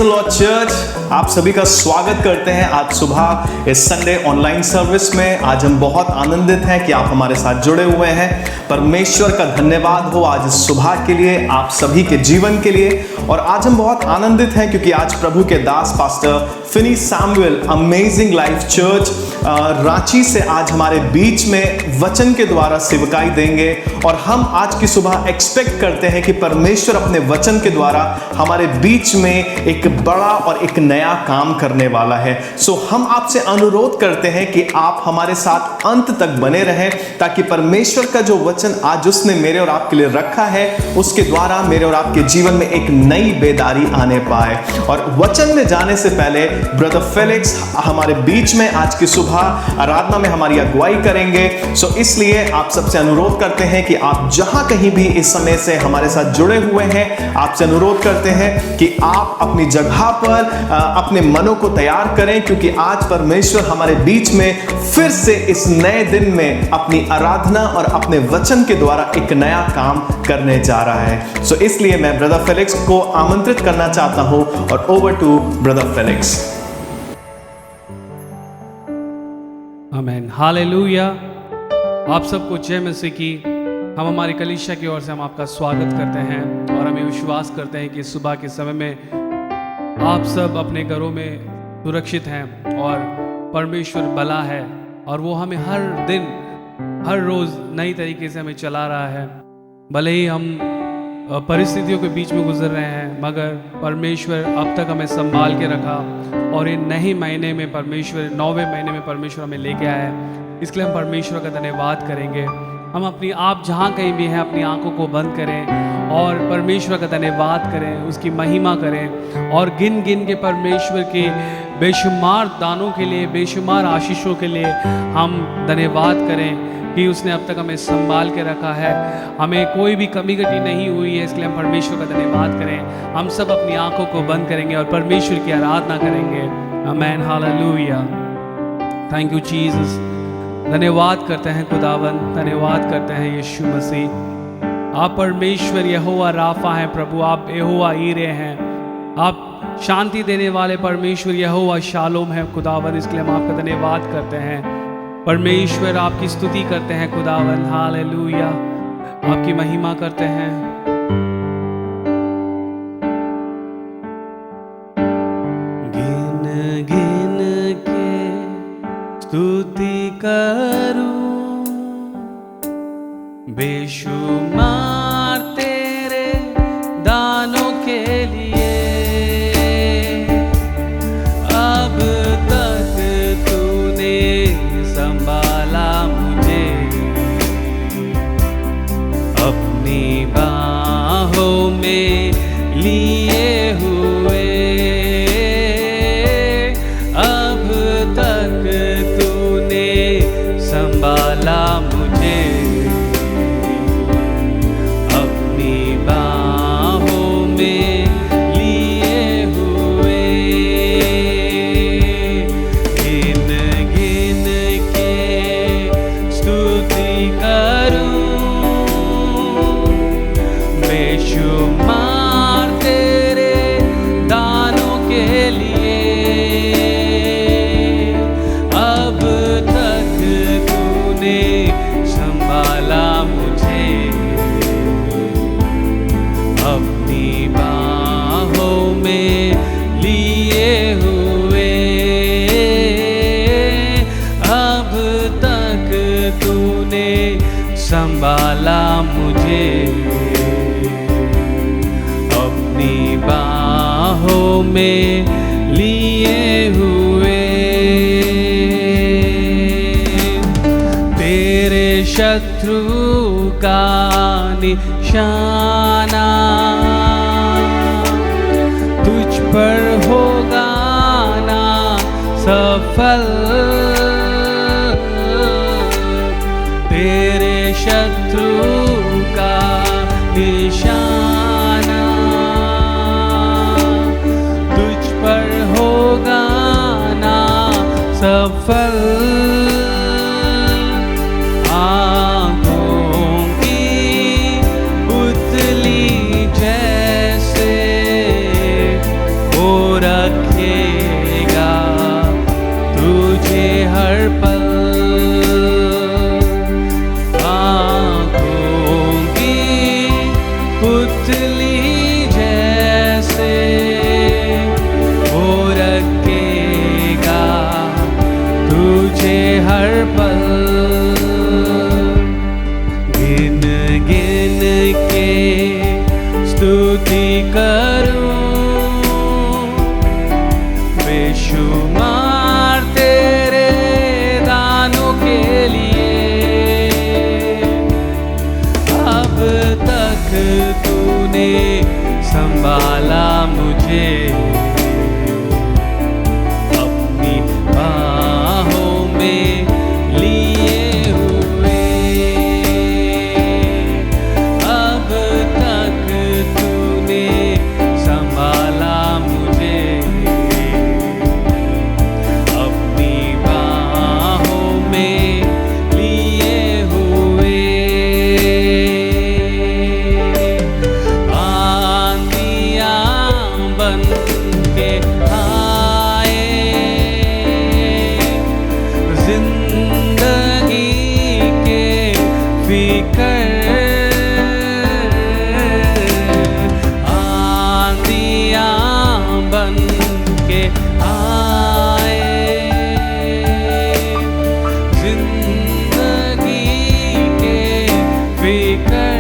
The Lord church, आप सभी का स्वागत करते हैं आज सुबह इस संडे ऑनलाइन सर्विस में। आज हम बहुत आनंदित हैं कि आप हमारे साथ जुड़े हुए हैं। परमेश्वर का धन्यवाद हो आज इस सुबह के लिए, आप सभी के जीवन के लिए। और आज हम बहुत आनंदित हैं क्योंकि आज प्रभु के दास pastor Finny Samuel amazing life church Ranchi से आज हमारे बीच में वचन के द्वारा सेवकाई देंगे। और हम आज की सुबह एक्सपेक्ट करते हैं कि परमेश्वर अपने वचन के द्वारा हमारे बीच में एक बड़ा और एक नया काम करने वाला है। सो हम आपसे अनुरोध करते हैं कि आप हमारे साथ अंत तक बने रहें, ताकि परमेश्वर का जो वचन आज उसने मेरे और आपके लिए रखा है उसके द्वारा मेरे और आपके जीवन में एक नई बेदारी आने पाए। और वचन में जाने से पहले ब्रदर फेलिक्स हमारे बीच में आज की सुबह आराधना में हमारी अगुवाई करेंगे। सो इसलिए आप सबसे अनुरोध करते हैं कि आप जहां कहीं भी इस समय से हमारे साथ जुड़े हुए हैं, आपसे अनुरोध करते हैं कि आप अपनी जगह पर अपने मनों को तैयार करें, क्योंकि आज परमेश्वर हमारे बीच में फिर से इस नए दिन में अपनी आराधना और अपने वचन के द्वारा एक नया काम करने जा रहा है। सो इसलिए मैं ब्रदर फेलिक्स को आमंत्रित करना चाहता हूं। और ओवर टू ब्रदर फेलिक्स। आमेन, हालेलुया। आप सबको जय मसीह की। हम हमारी कलीसिया की ओर से हम आपका स्वागत करते हैं और हम ये विश्वास करते हैं कि सुबह के समय में आप सब अपने घरों में सुरक्षित हैं और परमेश्वर भला है और वो हमें हर दिन हर रोज़ नई तरीके से हमें चला रहा है। भले ही हम परिस्थितियों के बीच में गुजर रहे हैं, मगर परमेश्वर अब तक हमें संभाल के रखा और ये नए महीने में परमेश्वर 9वें महीने में परमेश्वर हमें लेके आया है। इसलिए हम परमेश्वर का धन्यवाद करेंगे। हम अपनी आप जहाँ कहीं भी हैं अपनी आंखों को बंद करें और परमेश्वर का धन्यवाद करें, उसकी महिमा करें और गिन गिन के परमेश्वर के बेशुमार दानों के लिए, बेशुमार आशीषों के लिए हम धन्यवाद करें कि उसने अब तक हमें संभाल के रखा है, हमें कोई भी कमी घटी नहीं हुई है। इसलिए हम परमेश्वर का धन्यवाद करें। हम सब अपनी आंखों को बंद करेंगे और परमेश्वर की आराधना करेंगे। आमेन, हालेलुया। Thank you Jesus. धन्यवाद करते हैं खुदावन, धन्यवाद करते हैं यीशु मसीह। आप परमेश्वर यहोवा राफा हैं प्रभु, आप यहोवा ईरे हैं, आप शांति देने वाले परमेश्वर यहोवा शालोम है खुदावन। इसके लिए हम आपका धन्यवाद करते हैं परमेश्वर, आपकी स्तुति करते हैं खुदावन। हालेलुया, आपकी महिमा करते हैं। गिन गिन के स्तुति करूं, बेशुमार तेरे दानों के लिए। अब तक तूने संभाला मुझे, अपनी बाहों में लिए हुए। अब तक तूने संभाला मुझे, अपनी बाहों में लिए हुए। गिन गिन के स्तुति करूं, बेशुमार तेरे दानों के लिए। अब तक तूने संभाला मुझे, अपनी बाहों में लिए हुए। अब तक तूने संभाला मुझे, अपनी बाहों में लिए हुए। तेरे शत्रु का निशाना तुझ पर होगा ना सफल। तेरे शत्रु का निशाना तुझ पर होगा ना सफल। आँखों की पुतली जैसे संभाला मुझे अपनी बाहों में लिए हुए, अब तक तूने संभाला मुझे अपनी बाहों में लिए हुए। बन के आए जिंदगी के फिकर, आंधियां बन के आए जिंदगी के फिकर।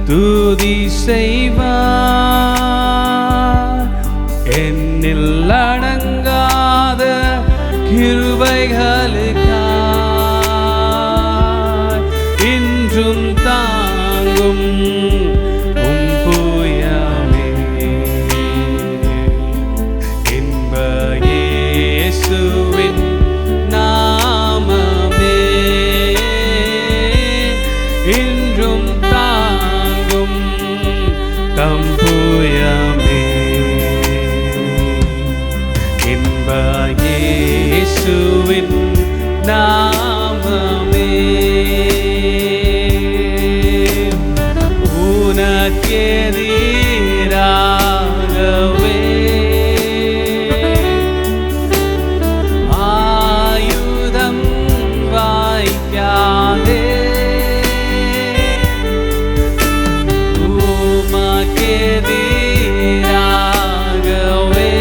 துதி செய்வார் என்னில் அடங்காத கிருபைகளுக்காய், இன்றும் தாங்கும் உம் புயமே இன்ப இயேசுவின் நாமமே, இன்றும் தம் புயமே இன்ப இயேசுவின் நாமமே, உனக்கெதிராகவே ஆயுதம் வாய்க்காதே, எதிராகவே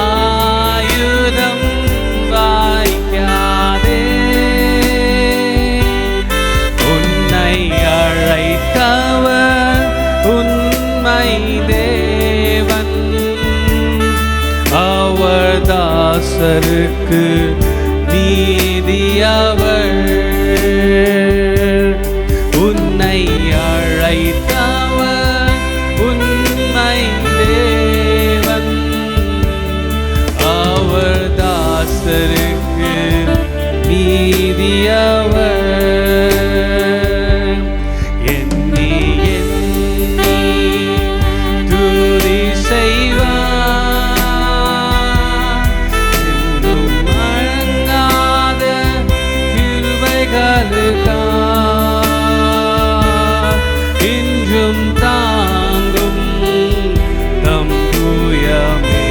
ஆயுதம் வாய்க்காதே, உன்னை அழைத்தவர் உண்மை தேவன், அவர் தாசருக்கு நீதியவர், உன்னை அழைத்தவர் உண்மை தேவன், அவர் தாசருக்கு நீதியவர். எண்ணி எண்ணி துதி செய்வார் இன்னும் அடங்காத கிருபைகளுக்காய், இன்றும் தாங்கும் தம் புயமே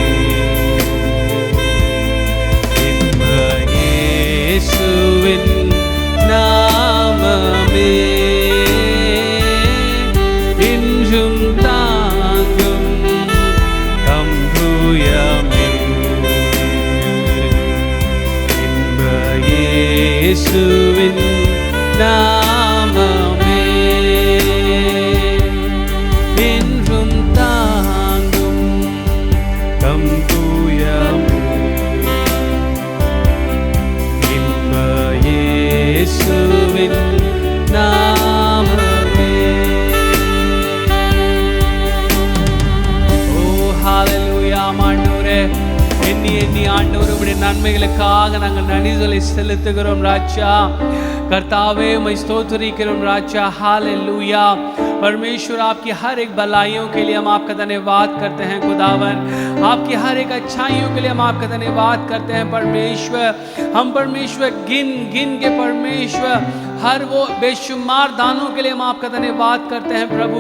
இன்ப இயேசுவின் நாமமே, இன்றும் தாங்கும் தம் புயமே இன்ப இயேசுவின் நாமமே, இன்றும் தாங்கும் தம் புயமே இன்ப இயேசுவின் நாமமே. ஓ ஹalleluya ஆண்டவரே, எண்ணி ஆண்டவரே உம்முடைய நன்மைகளுக்காக நாங்கள் நன்றிகளை செலுத்துகிறோம் ராஜா. कर्तावे मैं स्तोत्र करूं राजा, हालेलुया। परमेश्वर आपकी हर एक भलाइयों के लिए हम आपका धन्यवाद करते हैं खुदावन, आपकी हर एक अच्छाइयों के लिए हम आपका धन्यवाद करते हैं परमेश्वर। हम परमेश्वर गिन गिन के परमेश्वर हर वो बेशुमार दानों के लिए हम आपका धन्यवाद करते हैं प्रभु,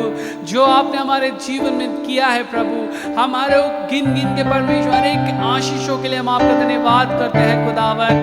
जो आपने हमारे जीवन में किया है प्रभु। हमारे गिन गिन के परमेश्वर हर एक आशीषों के लिए हम आपका धन्यवाद करते हैं खुदावन।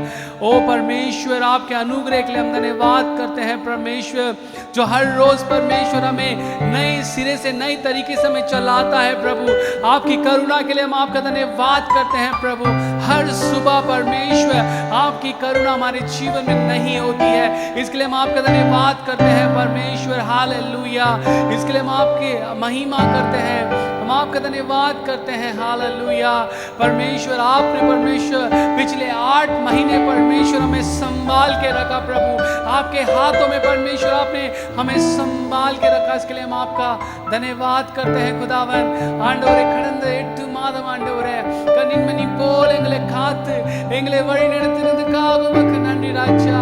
ओ परमेश्वर, आपके अनुग्रह के लिए हम धन्यवाद करते हैं परमेश्वर, जो हर रोज परमेश्वर हमें नए सिरे से नई तरीके से हमें चलाता है प्रभु। आपकी करुणा के लिए हम आपका धन्यवाद करते हैं प्रभु। हर सुबह परमेश्वर आपकी करुणा हमारे जीवन में नहीं होती है, इसके लिए हम आपका धन्यवाद करते हैं परमेश्वर। हालेलुया। इसके लिए हम आपकी महिमा करते हैं, हम आपका धन्यवाद करते हैं। हालेलुया। परमेश्वर, आपने परमेश्वर पिछले 8 महीने परमेश्वर हमें संभाल के रखा प्रभु। आपके हाथों में परमेश्वर आपने हमें संभाल के रखा, इसके लिए हम आपका धन्यवाद करते हैं खुदावन। ஆண்டவரே, கடந்த 8 மாதம் ஆண்டவரே கண்ணின்மணி போல் எங்களை காத்து எங்களை வழி நடத்தினதுக்காக உமக்கு நன்றி ராஜா,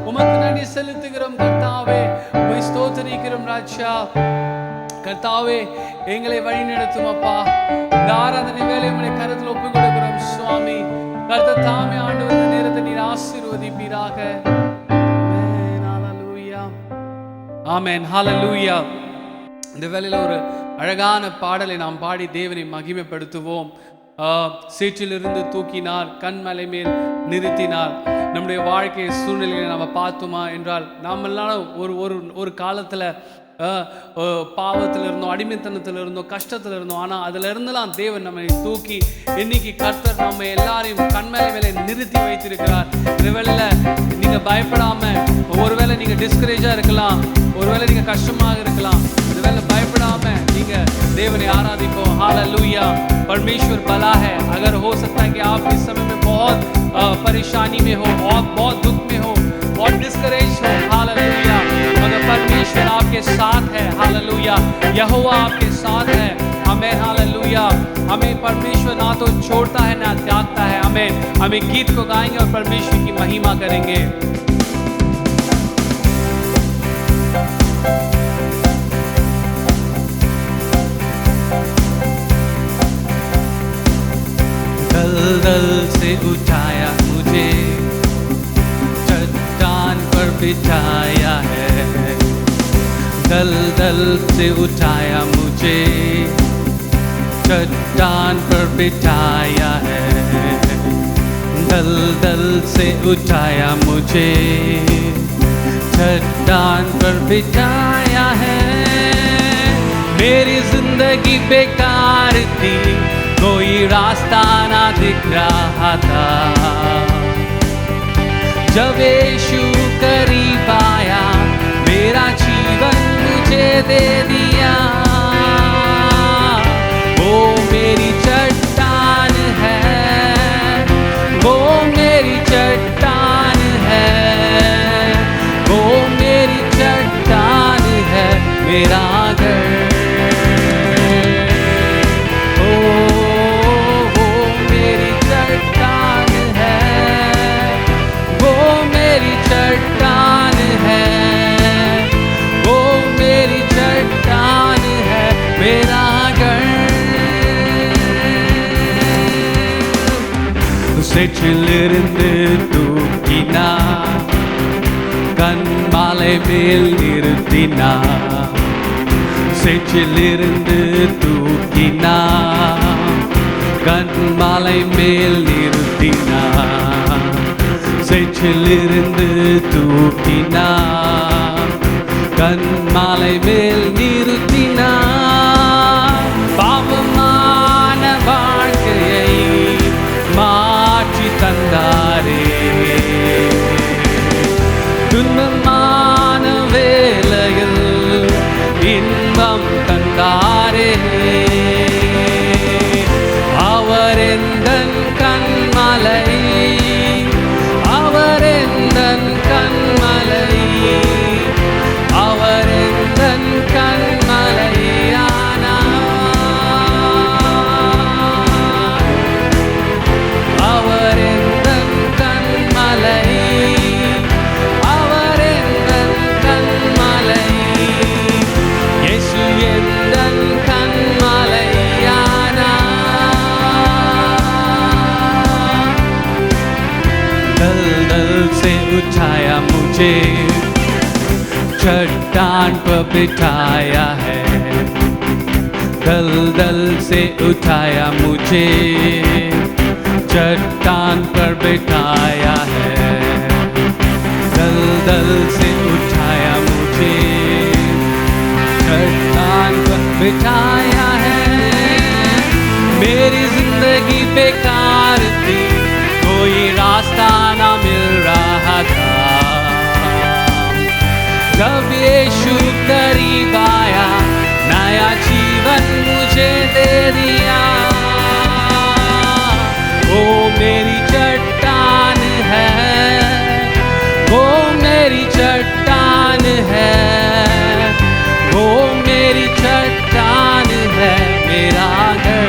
உமக்கு நன்றி செலுத்துகிறோம் கர்த்தாவே, உம்மை ஸ்தோத்திரிக்கிறோம் ராஜா। கர்த்தாவே, எங்களை வழி நடத்தும் அப்பா, இந்த ஆராதனை வேலை உம்முடைய கரத்தில் ஒப்புக் கொடுக்கிறோம் சுவாமி। கர்த்தர் தாமே ஆண்டவர் இந்த நேரத்தை நீர் ஆசீர்வதிப்பீராக। ஆமென், ஹalleluya। இந்த வேளையில ஒரு அழகான பாடலை நாம் பாடி தேவனை மகிமைப்படுத்துவோம்। சேற்றிலிருந்து தூக்கினார், கண்மலை மேல் நிறுத்தினார்। நம்முடைய வாழ்க்கை சூழ்நிலையை நாம் பார்த்தோமா என்றால், நாமெல்லாம் ஒரு காலத்தில் பாவத்தில் இருந்தோம், அடிமைத்தனத்தில் இருந்தோம், கஷ்டத்தில் இருந்தோம். ஆனால் அதில் இருந்தெல்லாம் தேவன் நம்மை தூக்கி இன்னைக்கு கர்த்தர் நம்ம எல்லாரையும் கண்மலை மேலே நிறுத்தி வைத்திருக்கிறார்। இந்த வேளையில் நீங்கள் பயப்படாமல், ஒருவேளை நீங்கள் டிஸ்கரேஜாக இருக்கலாம், ஒருவேளை நீங்கள் கஷ்டமாக இருக்கலாம், இந்த வேளை பயப்படாமல் நீங்கள் देवने आराधिको। हालेलुया। परमेश्वर भला है। अगर हो सकता है कि आप इस समय में बहुत परेशानी में हो और बहुत दुख में हो और डिस्करेज हो, हालेलुया, मगर परमेश्वर आपके साथ है। हालेलुया। यहोवा आपके साथ है। हमें हालेलुया, हमें परमेश्वर ना तो छोड़ता है ना त्यागता है। हमें गीत को गाएंगे और परमेश्वर की महिमा करेंगे। दलदल से उठाया मुझे, चट्टान पर बिठाया है। दलदल से उठाया मुझे, चट्टान पर बिठाया है। दलदल से उठाया मुझे, चट्टान पर बिठाया है। मेरी जिंदगी बेकार थी, कोई रास्ता ना दिख रहा था, जब यीशु करीब आया, मेरा जीवन मुझे दे दिया। वो मेरी चट्टान है, वो मेरी चट्टान है, वो मेरी चट्टान है, मेरा घर। சேற்றிலிருந்து தூக்கினார், கண்மலை மேல் நிறுத்தினார்। சேற்றிலிருந்து தூக்கினார், கண்மலை மேல் நிறுத்தினார்। சேற்றிலிருந்து தூக்கினார், கண்மலை மேல் நிறுத்தினார்। பாவமான வாழ்க்கையை மாற்றி தந்தாரே, துன்பமான வேளையில் இன்பம் தந்தாரே। அவர் எந்தன் கண்மலை, அவர் எந்தன் கண்மலை, அவர் எந்தன் கண்மலை उठाया मुझे, चट्टान पर बिठाया है, दलदल से उठाया मुझे, चट्टान पर बिठाया है, दलदल से उठाया मुझे, चट्टान पर बिठाया है। मेरी जिंदगी बेकार थी, कोई रास्ता ना मिल रहा था, जब यीशु करीब आया, नया जीवन मुझे दे दिया। वो मेरी चट्टान है, वो मेरी चट्टान है, वो मेरी चट्टान है, मेरा घर।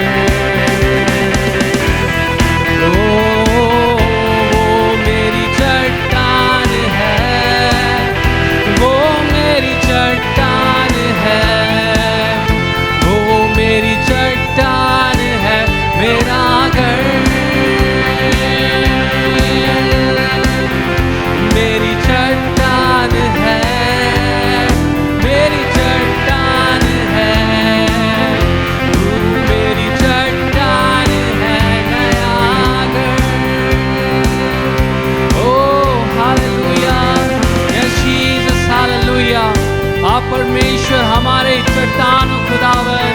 परमेश्वर हमारे चट्टान खुदावन,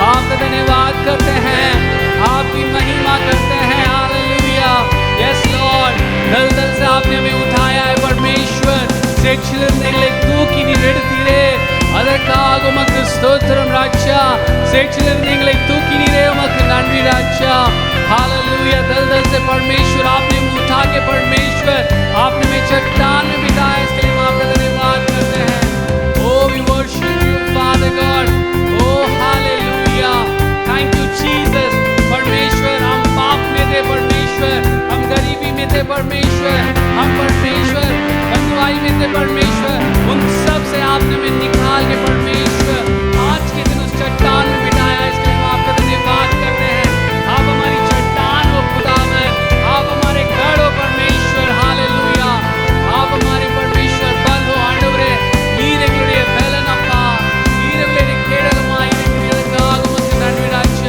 आपका धन्यवाद करते हैं, आपकी महिमा करते हैं। Hallelujah, yes Lord. दलदल से आपने हमें उठाया है परमेश्वर, सेक्षिले तूकी निरेडतीरे ಅದಕ್ಕಾಗಿ ಉಮಕ್ಕೆ ಸ್ತೋತ್ರಂ ರಾಜ, सेक्षिले तूकी निरे उमಕ್ಕೆ नंदी राज। हालेलुया। दलदल से परमेश्वर आपने उठा के परमेश्वर आपने हमें चट्टान में बिठाया, इसके लिए हम आपका धन्यवाद करते हैं। Oh, we worship you, Father God. Oh, hallelujah. Thank you, Jesus. परमेश्वर हम पाप में थे परमेश्वर, हम गरीबी में थे परमेश्वर, हम परमेश्वर बंधुआई में थे परमेश्वर, उन सब से आपने हमें निकाल के परमेश्वर आज के दिन उस चट्टान में बिठाया, इसके लिए हम आपका धन्यवाद करते हैं। आप हमारी चट्टान हो खुदावन, आप हमारे गढ़ हो परमेश्वर। हालेलुया। आप हमारे परमेश्वर बल हो आंडवरे ನೀರೆಗಳಿಗೆ ಬೆಲನಪ್ಪ, ನೀರೆಗಳಿಗೆ ಕೇಳಗಮ್ಮ, ಇದಕ್ಕಾಗಿ ಮತ್ತು ನಡುವೆ ರಾಜ್ಯ,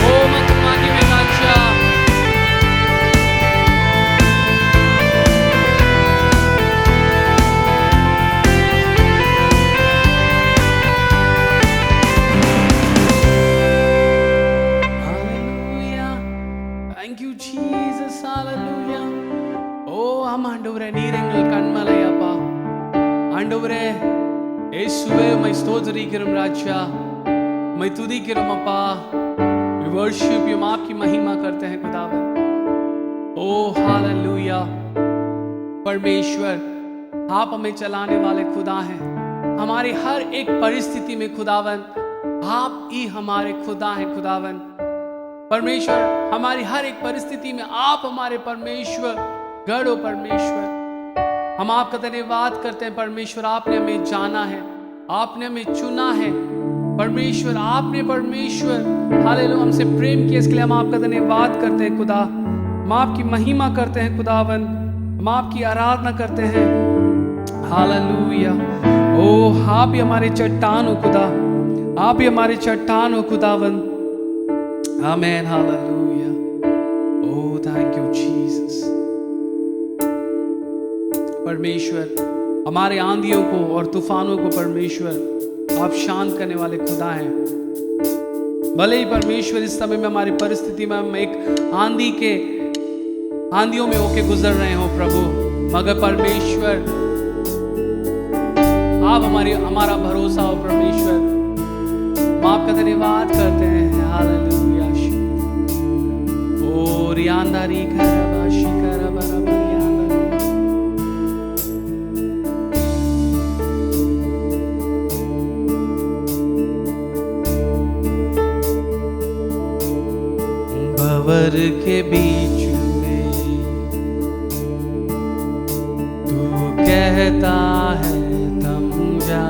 ಓ ಮತ್ತು ಮಹಿಮೆ ರಾಜ್ಯ। Hallelujah. Thank you Jesus. Hallelujah. ஓ ஆமா ஆண்டவரே, நீர் எங்கள் கண்மலையப்பா, ஆண்டவரே இயேசுவே உம்மை ஸ்தோத்திரிக்கிறோம் ராஜா, मैं तुதிக்கிறோம் அப்பா। we worship you, हम आपकी महिमा करते हैं खुदावन। ओ हालेलुया। परमेश्वर आप हमें चलाने वाले खुदा हैं, हमारी हर एक परिस्थिति में खुदावन आप ही हमारे खुदा हैं खुदावन। परमेश्वर हमारी हर एक परिस्थिति में आप हमारे परमेश्वर गढ़ो परमेश्वर। हम आपका धन्यवाद करते हैं परमेश्वर, आपने हमें जाना है, आपने हमें चुना है परमेश्वर, आपने परमेश्वर हालेलुया हमसे प्रेम किया, इसके लिए हम आपका धन्यवाद करते हैं खुदा। हम आपकी महिमा करते हैं खुदावन, हम आपकी आराधना करते हैं। हालेलुया। ओ आप ही हमारे चट्टान हो खुदा, आप ही हमारे चट्टान हो खुदावन। आमीन। हालेलुया। Oh thank you Jesus. परमेश्वर हमारे आंधियों को और तूफानों को परमेश्वर आप शांत करने वाले खुदा हैं। भले ही परमेश्वर इस समय में हमारी परिस्थिति में हम एक आंधियों में होके गुजर रहे हो प्रभु, मगर परमेश्वर आप हमारा भरोसा हो परमेश्वर। हम आपका धन्यवाद करते हैं। हालेलुया। ओ रियांदारी करबाशी करबरबरियांदा। भंवर के बीच में तू कहता है थम जा,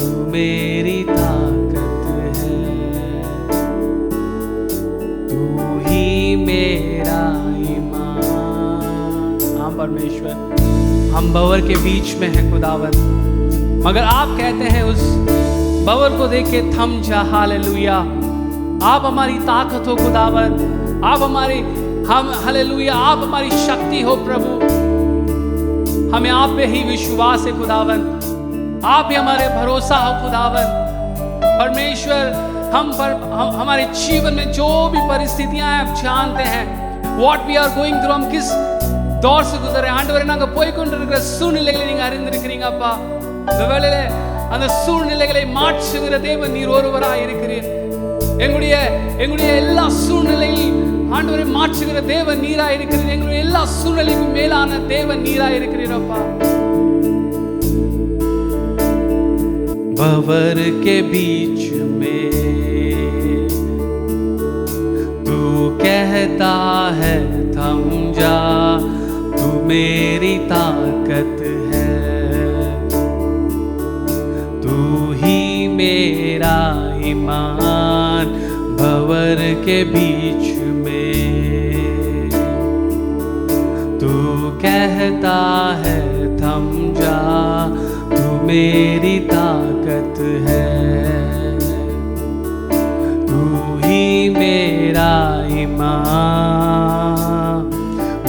तू मेरी ताकत है, तू ही मेरा ईमान। हाँ परमेश्वर हम भंवर के बीच में हैं खुदावन, मगर आप कहते हैं उस भंवर को देख के थम जा। हालेलुया, आप हमारी ताकत हो खुदावन, आप हमारी हालेलुया, आप हमारी शक्ति हो प्रभु। हमें आप पे ही विश्वास है खुदावन, आप ही हमारे भरोसा हो खुदावन। परमेश्वर हमारे जीवन में जो भी परिस्थितियां हैं आप जानते हैं। What we are going through, हम किस दौर से गुजर रहे हैं ஆண்டவரே, நாங்க போய் கொண்டிருக்கிற சூழ்நிலைகளை நீங்க அறிந்திருக்கிறீங்கப்பா। இந்த வேளையில அந்த சூழ்நிலைகளை மாற்றுகிற தேவன் நீர் ஒருவராய் இருக்கிறீர்। எங்களுடைய எல்லா சூழ்நிலையில் ஆண்டவரே மாற்றுகிற தேவன் நீராய் இருக்கிறீர்। எங்களுடைய எல்லா சூழ்நிலைக்கும் மேலான தேவன் நீராய் இருக்கிறீரப்பா। भंवर के बीच में तू कहता है थम जा, तू मेरी ताकत है, तू ही मेरा ईमान। भंवर के बीच में तू कहता है थम जा, तू मेरी ताकत है, तू ही मेरा ईमान।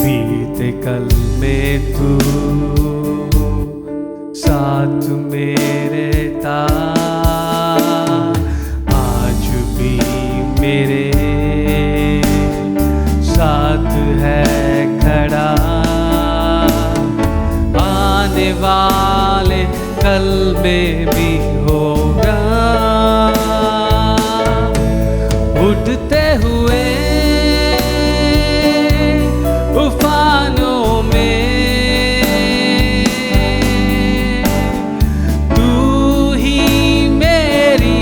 बीते कल में तू साथ मेरे था, आज भी मेरे साथ है खड़ा। आने वाले कल में भी होगा, उठते हुए उफानों में तू ही मेरी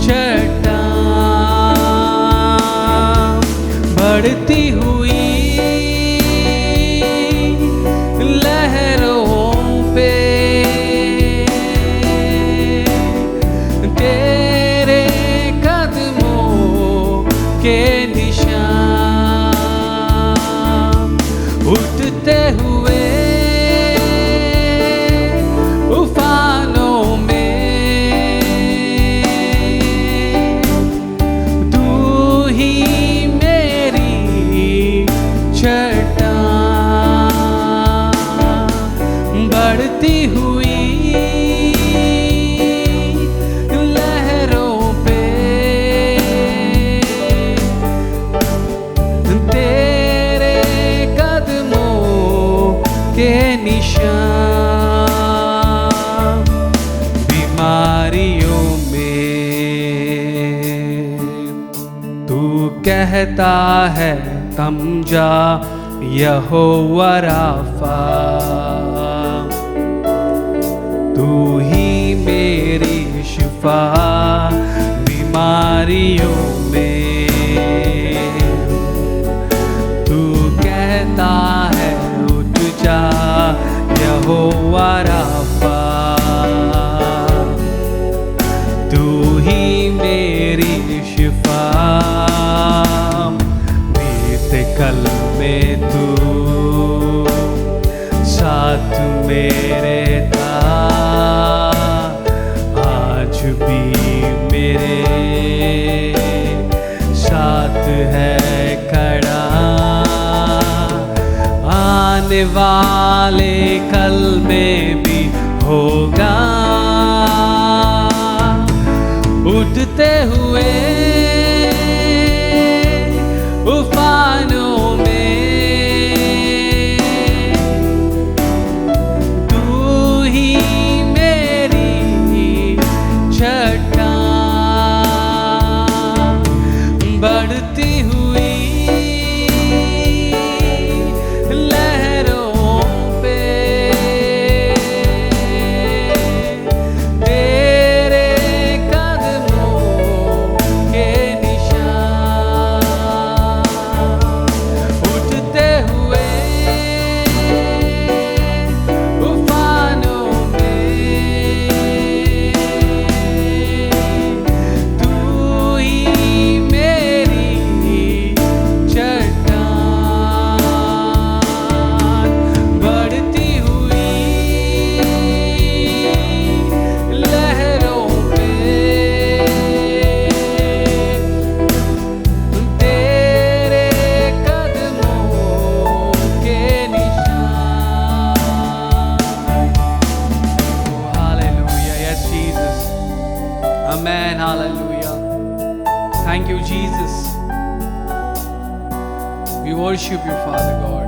चट्टान। बढ़ती हुई लहरों पे तेरे कदमों के निशान। उठते हुए उफानों में तू ही मेरी चट्टान। बढ़ती हुई लहरों पे तेरे कदमों के निशान। बीमारियों में तू कहता है थम जा, यहोवा राफा। तू ही मेरी शिफा। बीमारियों में तू कहता है उठ जा, यहोवा राफा। तू ही मेरी शिफा। बीते कल में तू साथ मेरे था, आज भी मेरे साथ है खड़ा। आने वाले कल में भी होगा, उठते हुए उफानों में तू ही मेरी चट्टान। बढ़ती हुई लहरों पे तेरे कदमों Thank you, Jesus. We worship you, Father God.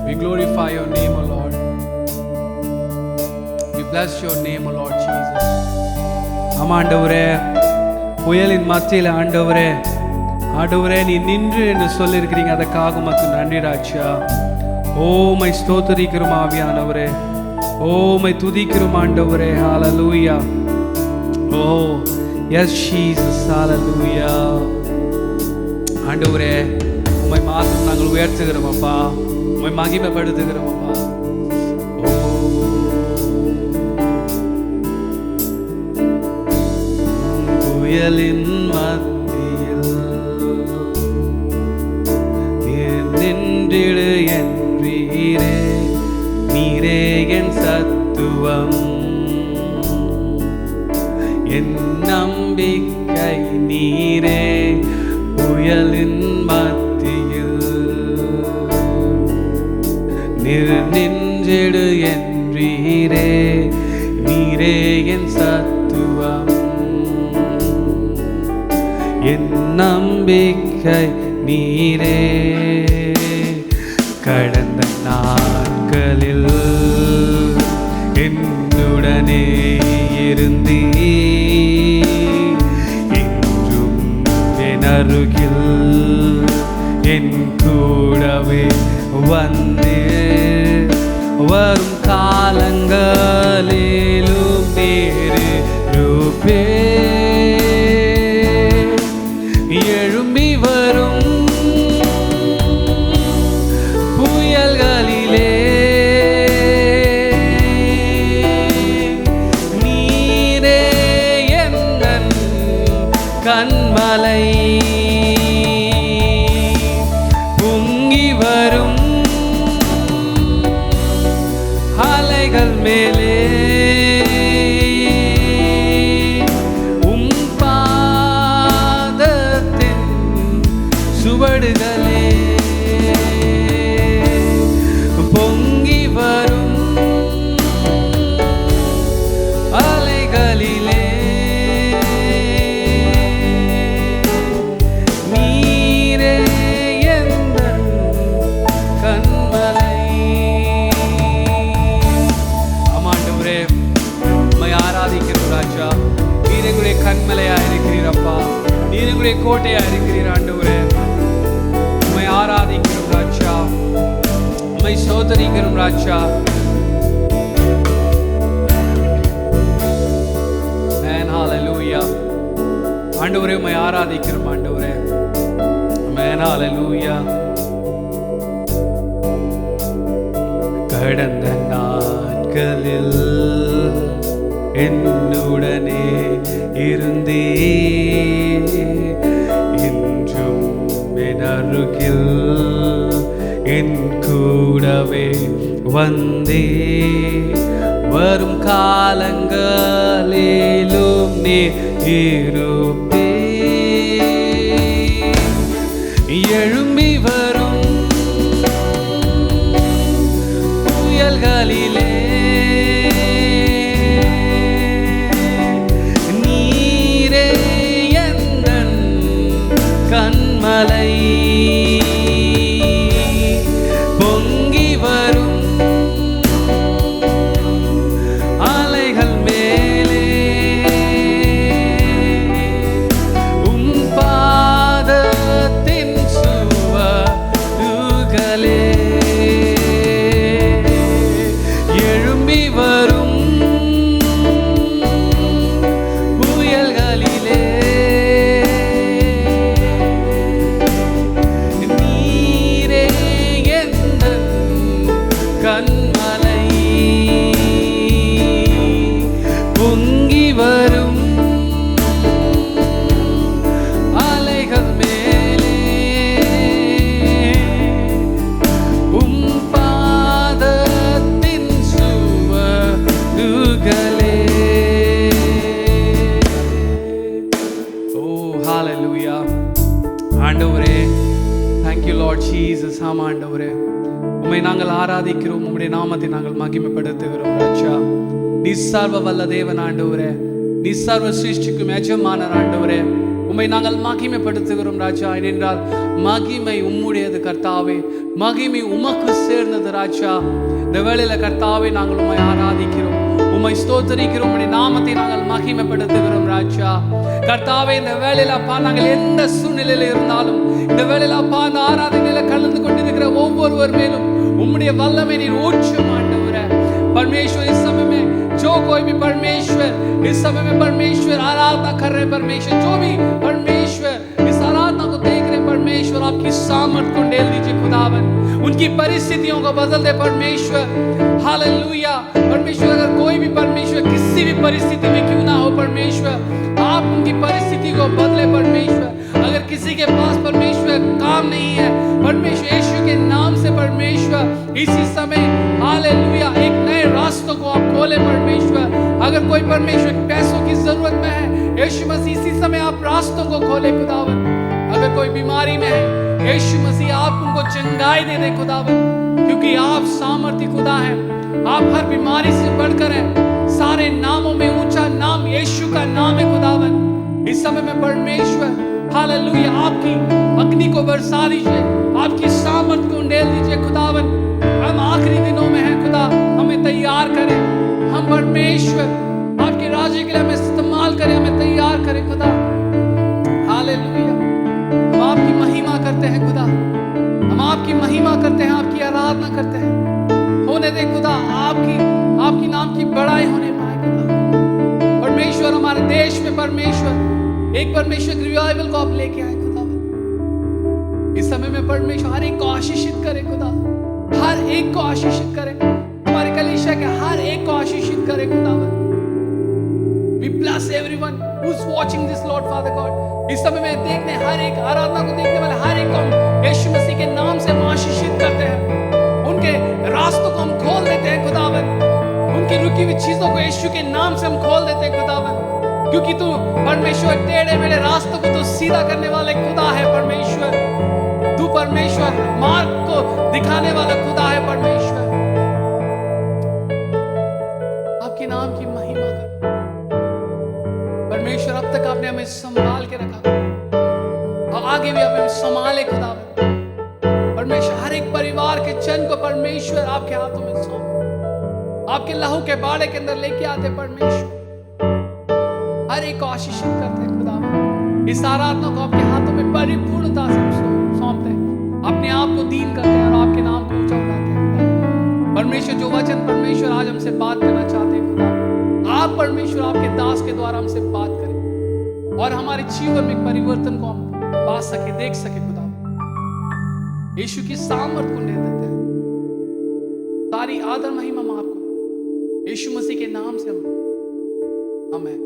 We glorify your name, O Lord. We bless your name, O Lord Jesus. ஆண்டவரே, புயலின் மத்தியில் ஆண்டவரே, ஆண்டவரே நீ நின்று என்று சொல்லியிருக்கிறீங்க, அதற்காக உமக்கு நன்றி ராஜா. ஓமை ஸ்தோத்திரிக்கிறோம் ஆவியானவரே, ஓமை துதிக்கிறோம் ஆண்டவரே. ஹalleluya. Oh yes Jesus, hallelujah. ஆண்டவரே உம்மை மாத்திரம் நாங்கள் உயர்த்துகிறோம் அப்பா, உம்மை மகிமைப்படுத்துகிறோம் அப்பா. புயலின் மத்தியில் நீர் நின்றிடு என்றீரே, நீரே என் சத்துவம், என் நம்பிக்கை நீரே. புயலின் மத்தியில் நீர் நின்றிடு என்றீரே, நீரே என் சத்துவம், என் நம்பிக்கை நீரே. கடந்த நாட்களில் என்னுடனே இருந்தீ, இன்றும் என் அருகில் என் கூடவே வந்து, வரும் காலங்களிலும் நேரு ரூபே எழும்பி வரும் புயல்களிலே நீரே எந்தன் கண்மலை, பொங்கி வரும் அலைகள் மேலே சுவடுகளே பொங்கி வரும் அலைகளிலே நீரே எந்தன் கண்மலை. ஆமாண்டவரே உம்மை ஆராதிக்கிறோம் ராஜா. நீர் எங்களுடைய கண்மலையா இருக்கிறீரப்பா, நீர் எங்களுடைய கோட்டையா இருக்கிறீர் ஆண்டவரே. ஆராதிக்கிறோம் ராஜா, உம்மை ஸ்தோத்திரிக்கிறோம் ராஜா. ஆமென், ஹalleluya. ஆண்டவரே உம்மை ஆராதிக்கிறோம் ஆண்டவரே. ஆமென், ஹalleluya. கடந்த நாட்களில் என்னுடனே இருந்தே, இன்றும் என் அருகில் என் கூடவே வந்தே, வரும் காலங்களிலும் நீ இருப்பே. எழும்பி வரும் புயல்களிலே நீரே எந்தன் கண்மலை, பொங்கி வரும் அலைகள் மேலே உம் பாதத்தின் சுவடுகளே எழும்பி வரும் புயல்களிலே நீரே எந்தன் கண்மலை, பொங்கி வரும் அலைகள் மேலே உம் பாதத்தின் சுவடுகளே. ஓ ஹalleluya. ஆண்டவரே thank you Lord Jesus. ஆமா ஆண்டவரே உம்மை நாங்கள் ஆராதிக்கிறோம், உம்முடைய நாமத்தை நாங்கள் மகிமைப்படுத்துகிறோம் ராஜா. நீ சர்வ வல்ல தேவன் ஆண்டவரே, நீ சர்வ சிருஷ்டிக்கும் எஜமானர் ஆண்டவரே, உம்மை நாங்கள் மகிமைப்படுத்துகிறோம் ராஜா. ஏனென்றால் மகிமை உம்முடையது கர்த்தாவே, மகிமை உமக்கு சேர்ந்தது ராஜா. இந்த வேளையில கர்த்தாவே நாங்கள் உம்மை ஆராதிக்கிறோம், உம்மை ஸ்தோத்தரிக்கிறோம், உம்முடைய நாமத்தை நாங்கள் மகிமைப்படுத்துகிறோம் ராஜா. கர்த்தாவே இந்த வேளையில அப்பா நாங்கள் எந்த சூழ்நிலையில இருந்தாலும், இந்த வேளையில அப்பா அந்த ஆராதனையில கலந்து கொண்டிருக்கிற ஒவ்வொருவர் மேலும் उम्मुடைய वल्लமை நீர் ஊற்றும் ஆண்டவரே. परमेश्वर इस समय में जो कोई भी परमेश्वर इस समय में परमेश्वर आराधना कर रहे परमेश्वर, जो भी परमेश्वर इस आराधना को देख रहे परमेश्वर, आपकी सामर्थ को ढेल दीजिए खुदावन, उनकी परिस्थितियों को बदल दे परमेश्वर। हालेलुया परमेश्वर, अगर कोई भी परमेश्वर किसी भी परिस्थिति में क्यों ना हो परमेश्वर, आप उनकी परिस्थिति को बदले परमेश्वर। अगर किसी के पास परमेश्वर काम नहीं है परमेश्वर, यीशु के नाम से परमेश्वर इसी समय हालेलुया एक नए रास्तों को आप खोले परमेश्वर। अगर कोई परमेश्वर पैसों की जरूरत में है यीशु मसीह इसी समय आप रास्तों को खोले खुदावन। अगर कोई बीमारी में है यीशु मसीह आप उनको चंगाई दे दे खुदावन, क्योंकि आप सामर्थी खुदा हैं, आप हर बीमारी से बढ़कर हैं। सारे नामों में ऊंचा नाम यीशु का नाम है खुदावन। इस समय में परमेश्वर हालेलुया आपकी अग्नि को बरसा दीजिए, आपकी सामर्थ को उंडेल दीजिए खुदावन। हम आखिरी दिनों में हैं खुदा, हमें तैयार करें, हम परमेश्वर आपके राज्य के लिए हमें इस्तेमाल करें, हमें तैयार करें खुदा। हालेलुया हम आपकी महिमा करते हैं खुदा, हम आपकी महिमा करते हैं, आपकी आराधना करते हैं। होने दे खुदा आपकी नाम की बड़ाई होने पाए खुदा। परमेश्वर हमारे देश में परमेश्वर एक परमेश्वर रिवाइवल को आप लेके आए खुदा। इस समय में परमेश्वर हर एक को आशीषित करे खुदा, हर एक को आशीषित करे, हमारे कलीसिया के हर एक को आशीषित करे खुदावन। We bless everyone who is watching this Lord Father God। इस समय में देखने हर एक आराधना को देखने वाले हर एक को यीशु मसीह के नाम से हम आशीषित करते हैं, उनके रास्तों को हम खोल देते हैं खुदावन, उनकी रुकी हुई चीजों को यीशु के नाम से हम खोल देते हैं खुदावन। क्योंकि तू परमेश्वर टेढ़े मेढ़े रास्तों को तो सीधा करने वाले खुदा है परमेश्वर, तू परमेश्वर मार्ग को दिखाने वाला खुदा है परमेश्वर। आपके नाम की महिमा कर परमेश्वर। अब तक आपने हमें संभाल के रखा और आगे भी आप हमें संभाले खुदा परमेश्वर। हर एक परिवार के चंद को परमेश्वर आपके हाथों में सौंप, आपके लहू के बाड़े के अंदर लेके आते परमेश्वर, हर एक को आशीषित करते हैं खुदा। इस आराधना को आपके हाथों में परिपूर्णता से सौंपते हैं, अपने आप को दीन करते हैं और आपके नाम को ऊंचा उठाते हैं खुदा। परमेश्वर जो वचन परमेश्वर आज हमसे बात करना चाहते हैं खुदा, आप परमेश्वर आपके दास के द्वारा हमसे बात करें और हमारे जीवन में परिवर्तन को हम पा सके, देख सके खुदा। यीशु की सामर्थ को ले देते हैं, सारी आदर महिमा हम आपको यीशु मसीह के नाम से हम आमीन।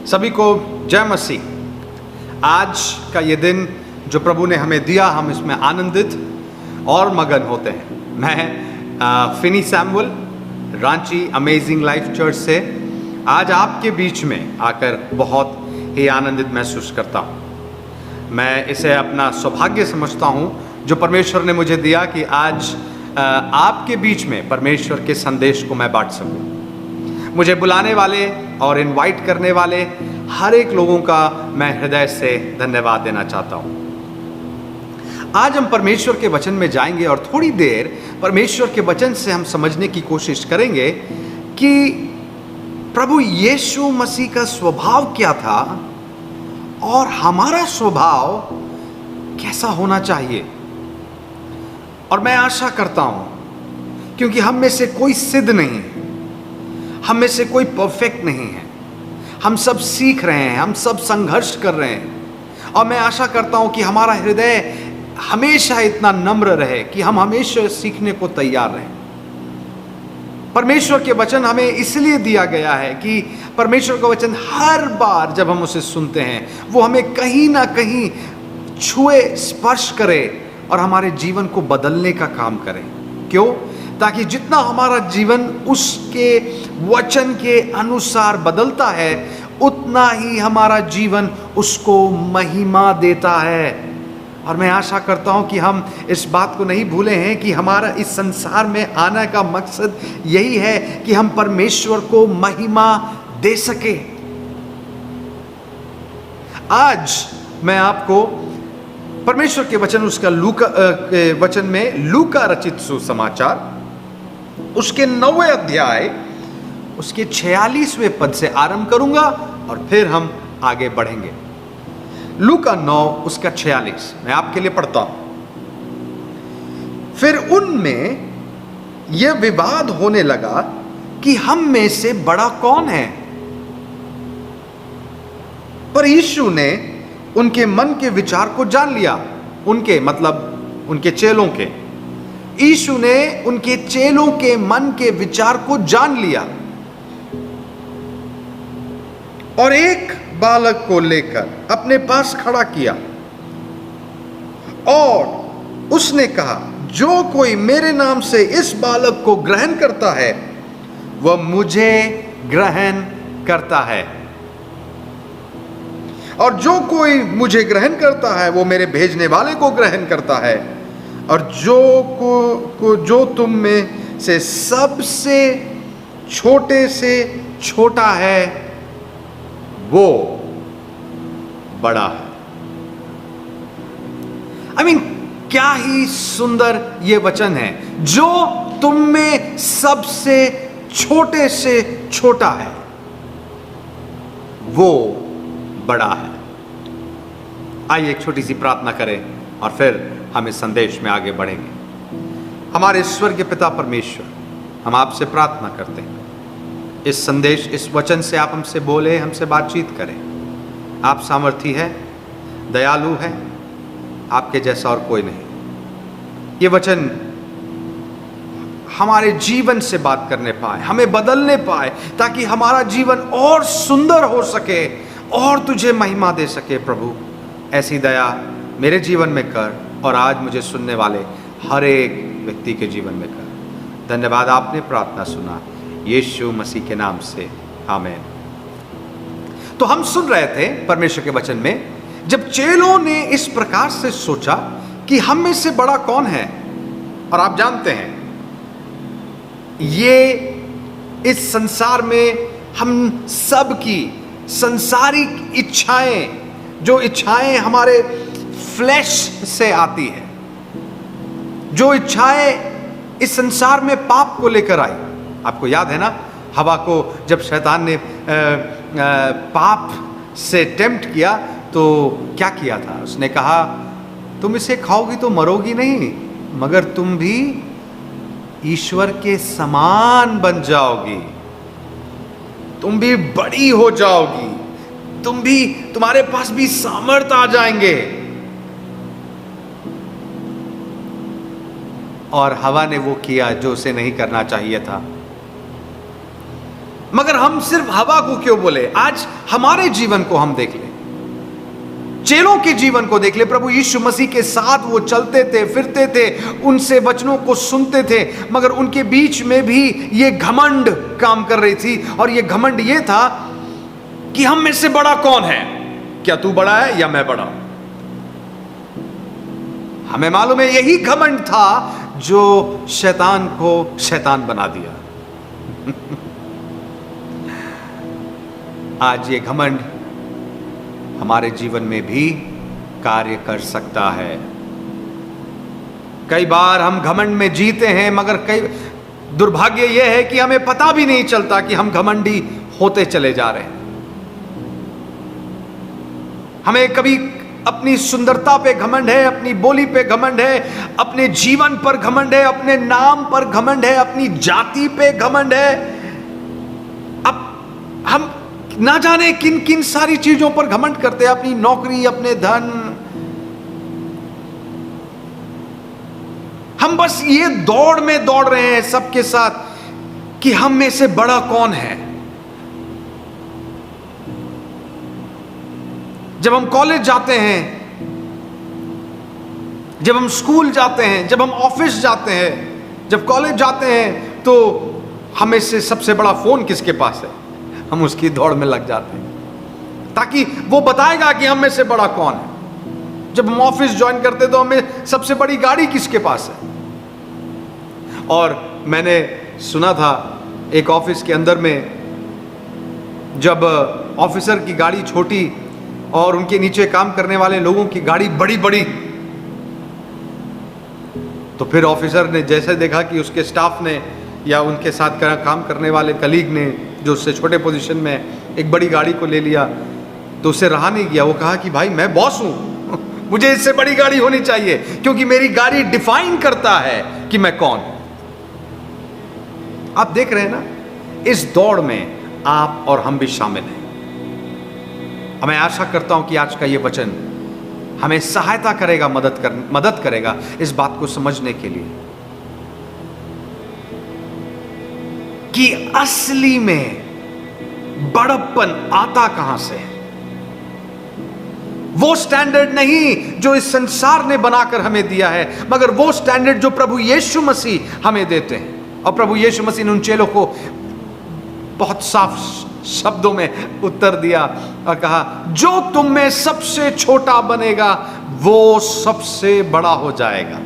सभी को जय मसीह। आज का ये दिन जो प्रभु ने हमें दिया, हम इसमें आनंदित और मगन होते हैं। मैं Finney Samuel Ranchi amazing life church से आज आपके बीच में आकर बहुत ही आनंदित महसूस करता हूँ। मैं इसे अपना सौभाग्य समझता हूँ जो परमेश्वर ने मुझे दिया कि आज आपके बीच में परमेश्वर के संदेश को मैं बांट सकूँ। मुझे बुलाने वाले और इनवाइट करने वाले हर एक लोगों का मैं हृदय से धन्यवाद देना चाहता हूँ। आज हम परमेश्वर के वचन में जाएंगे और थोड़ी देर परमेश्वर के वचन से हम समझने की कोशिश करेंगे कि प्रभु यीशु मसीह का स्वभाव क्या था और हमारा स्वभाव कैसा होना चाहिए। और मैं आशा करता हूँ, क्योंकि हम में से कोई सिद्ध नहीं है, हम में से कोई परफेक्ट नहीं है, हम सब सीख रहे हैं, हम सब संघर्ष कर रहे हैं। और मैं आशा करता हूं कि हमारा हृदय हमेशा इतना नम्र रहे कि हम हमेशा सीखने को तैयार रहें। परमेश्वर के वचन हमें इसलिए दिया गया है कि परमेश्वर का वचन हर बार जब हम उसे सुनते हैं वो हमें कहीं ना कहीं छुए, स्पर्श करे और हमारे जीवन को बदलने का काम करे। क्यों? ताकि जितना हमारा जीवन उसके वचन के अनुसार बदलता है, उतना ही हमारा जीवन उसको महिमा देता है। और मैं आशा करता हूं कि हम इस बात को नहीं भूले हैं कि हमारा इस संसार में आने का मकसद यही है कि हम परमेश्वर को महिमा दे सके। आज मैं आपको परमेश्वर के वचन, उसका लूका के वचन में लूका रचित सुसमाचार उसके 9वें अध्याय उसके 46वें पद से आरंभ करूंगा और फिर हम आगे बढ़ेंगे। लूका 9 उसका 46 मैं आपके लिए पढ़ता हूं। फिर उनमें यह विवाद होने लगा कि हम में से बड़ा कौन है। पर यीशु ने उनके मन के विचार को जान लिया। उनके मतलब उनके चेलों के। यीशु ने उनके चेलों के मन के विचार को जान लिया और एक बालक को लेकर अपने पास खड़ा किया और उसने कहा, जो कोई मेरे नाम से इस बालक को ग्रहण करता है वह मुझे ग्रहण करता है, और जो कोई मुझे ग्रहण करता है वो मेरे भेजने वाले को ग्रहण करता है, और जो तुम में से सबसे छोटे से छोटा है वो बड़ा है। क्या ही सुंदर ये वचन है। जो तुम में सबसे छोटे से छोटा है वो बड़ा है। आइए एक छोटी सी प्रार्थना करें और फिर हम इस संदेश में आगे बढ़ेंगे। हमारे स्वर्गीय पिता परमेश्वर, हम आपसे प्रार्थना करते हैं इस संदेश, इस वचन से आप हमसे बोले, हमसे बातचीत करें। आप सामर्थी है, दयालु है, आपके जैसा और कोई नहीं। ये वचन हमारे जीवन से बात करने पाए, हमें बदलने पाए, ताकि हमारा जीवन और सुंदर हो सके और तुझे महिमा दे सके। प्रभु, ऐसी दया मेरे जीवन में कर और आज मुझे सुनने वाले हर एक व्यक्ति के जीवन में कर। धन्यवाद, आपने प्रार्थना सुना यीशु मसीह के नाम से, आमीन। तो हम सुन रहे थे परमेश्वर के वचन में, जब चेलों ने इस प्रकार से सोचा कि हम में से बड़ा कौन है। और आप जानते हैं ये इस संसार में हम सब की संसारिक इच्छाएं, जो इच्छाएं हमारे फ्लैश से आती है, जो इच्छाएं इस संसार में पाप को लेकर आई। आपको याद है ना, हवा को जब शैतान ने पाप से टेम्प्ट किया तो क्या किया था? उसने कहा, तुम इसे खाओगी तो मरोगी नहीं, मगर तुम भी ईश्वर के समान बन जाओगी, तुम भी बड़ी हो जाओगी, तुम्हारे पास भी सामर्थ आ जाएंगे। और हवा ने वो किया जो उसे नहीं करना चाहिए था। मगर हम सिर्फ हवा को क्यों बोले? आज हमारे जीवन को हम देख लें, चेलों के जीवन को देख ले। प्रभु यीशु मसीह के साथ वो चलते थे, फिरते थे, उनसे वचनों को सुनते थे, मगर उनके बीच में भी ये घमंड काम कर रही थी। और ये घमंड ये था कि हम में से बड़ा कौन है? क्या तू बड़ा है या मैं बड़ा? हमें मालूम है यही घमंड था जो शैतान को शैतान बना दिया। आज ये घमंड हमारे जीवन में भी कार्य कर सकता है। कई बार हम घमंड में जीते हैं, मगर कई दुर्भाग्य यह है कि हमें पता भी नहीं चलता कि हम घमंडी होते चले जा रहे हैं। हमें कभी अपनी सुंदरता पे घमंड है, अपनी बोली पे घमंड है, अपने जीवन पर घमंड है, अपने नाम पर घमंड है, अपनी जाति पे घमंड है। अब हम ना जाने किन किन सारी चीजों पर घमंड करते हैं, अपनी नौकरी, अपने धन। हम बस ये दौड़ में दौड़ रहे हैं सबके साथ कि हम में से बड़ा कौन है। जब हम कॉलेज जाते हैं, जब हम स्कूल जाते हैं, जब हम ऑफिस जाते हैं, जब कॉलेज जाते हैं, तो हमें से सबसे बड़ा फोन किसके पास है? हम उसकी दौड़ में लग जाते हैं। ताकि वो बताएगा कि हम में से बड़ा कौन है। जब हम ऑफिस ज्वाइन करते तो हमें सबसे बड़ी गाड़ी किसके पास है? और मैंने सुना था एक ऑफिस के अंदर में जब ऑफिसर की गाड़ी छोटी और उनके नीचे काम करने वाले लोगों की गाड़ी बड़ी बड़ी, तो फिर ऑफिसर ने जैसे देखा कि उसके स्टाफ ने या उनके साथ काम करने वाले कलीग ने जो उससे छोटे पोजीशन में एक बड़ी गाड़ी को ले लिया, तो उससे रहा नहीं गया। वो कहा कि भाई मैं बॉस हूं, मुझे इससे बड़ी गाड़ी होनी चाहिए, क्योंकि मेरी गाड़ी डिफाइन करता है कि मैं कौन हूं। आप देख रहे हैं ना, इस दौड़ में आप और हम भी शामिल हैं। मैं आशा करता हूं कि आज का ये वचन हमें सहायता करेगा, मदद करेगा इस बात को समझने के लिए कि असली में बड़प्पन आता कहां से है। वो स्टैंडर्ड नहीं जो इस संसार ने बनाकर हमें दिया है, मगर वो स्टैंडर्ड जो प्रभु यीशु मसीह हमें देते हैं। और प्रभु यीशु मसीह ने उन चेलों को बहुत साफ शब्दों में उत्तर दिया और कहा, जो तुम में सबसे छोटा बनेगा वो सबसे बड़ा हो जाएगा।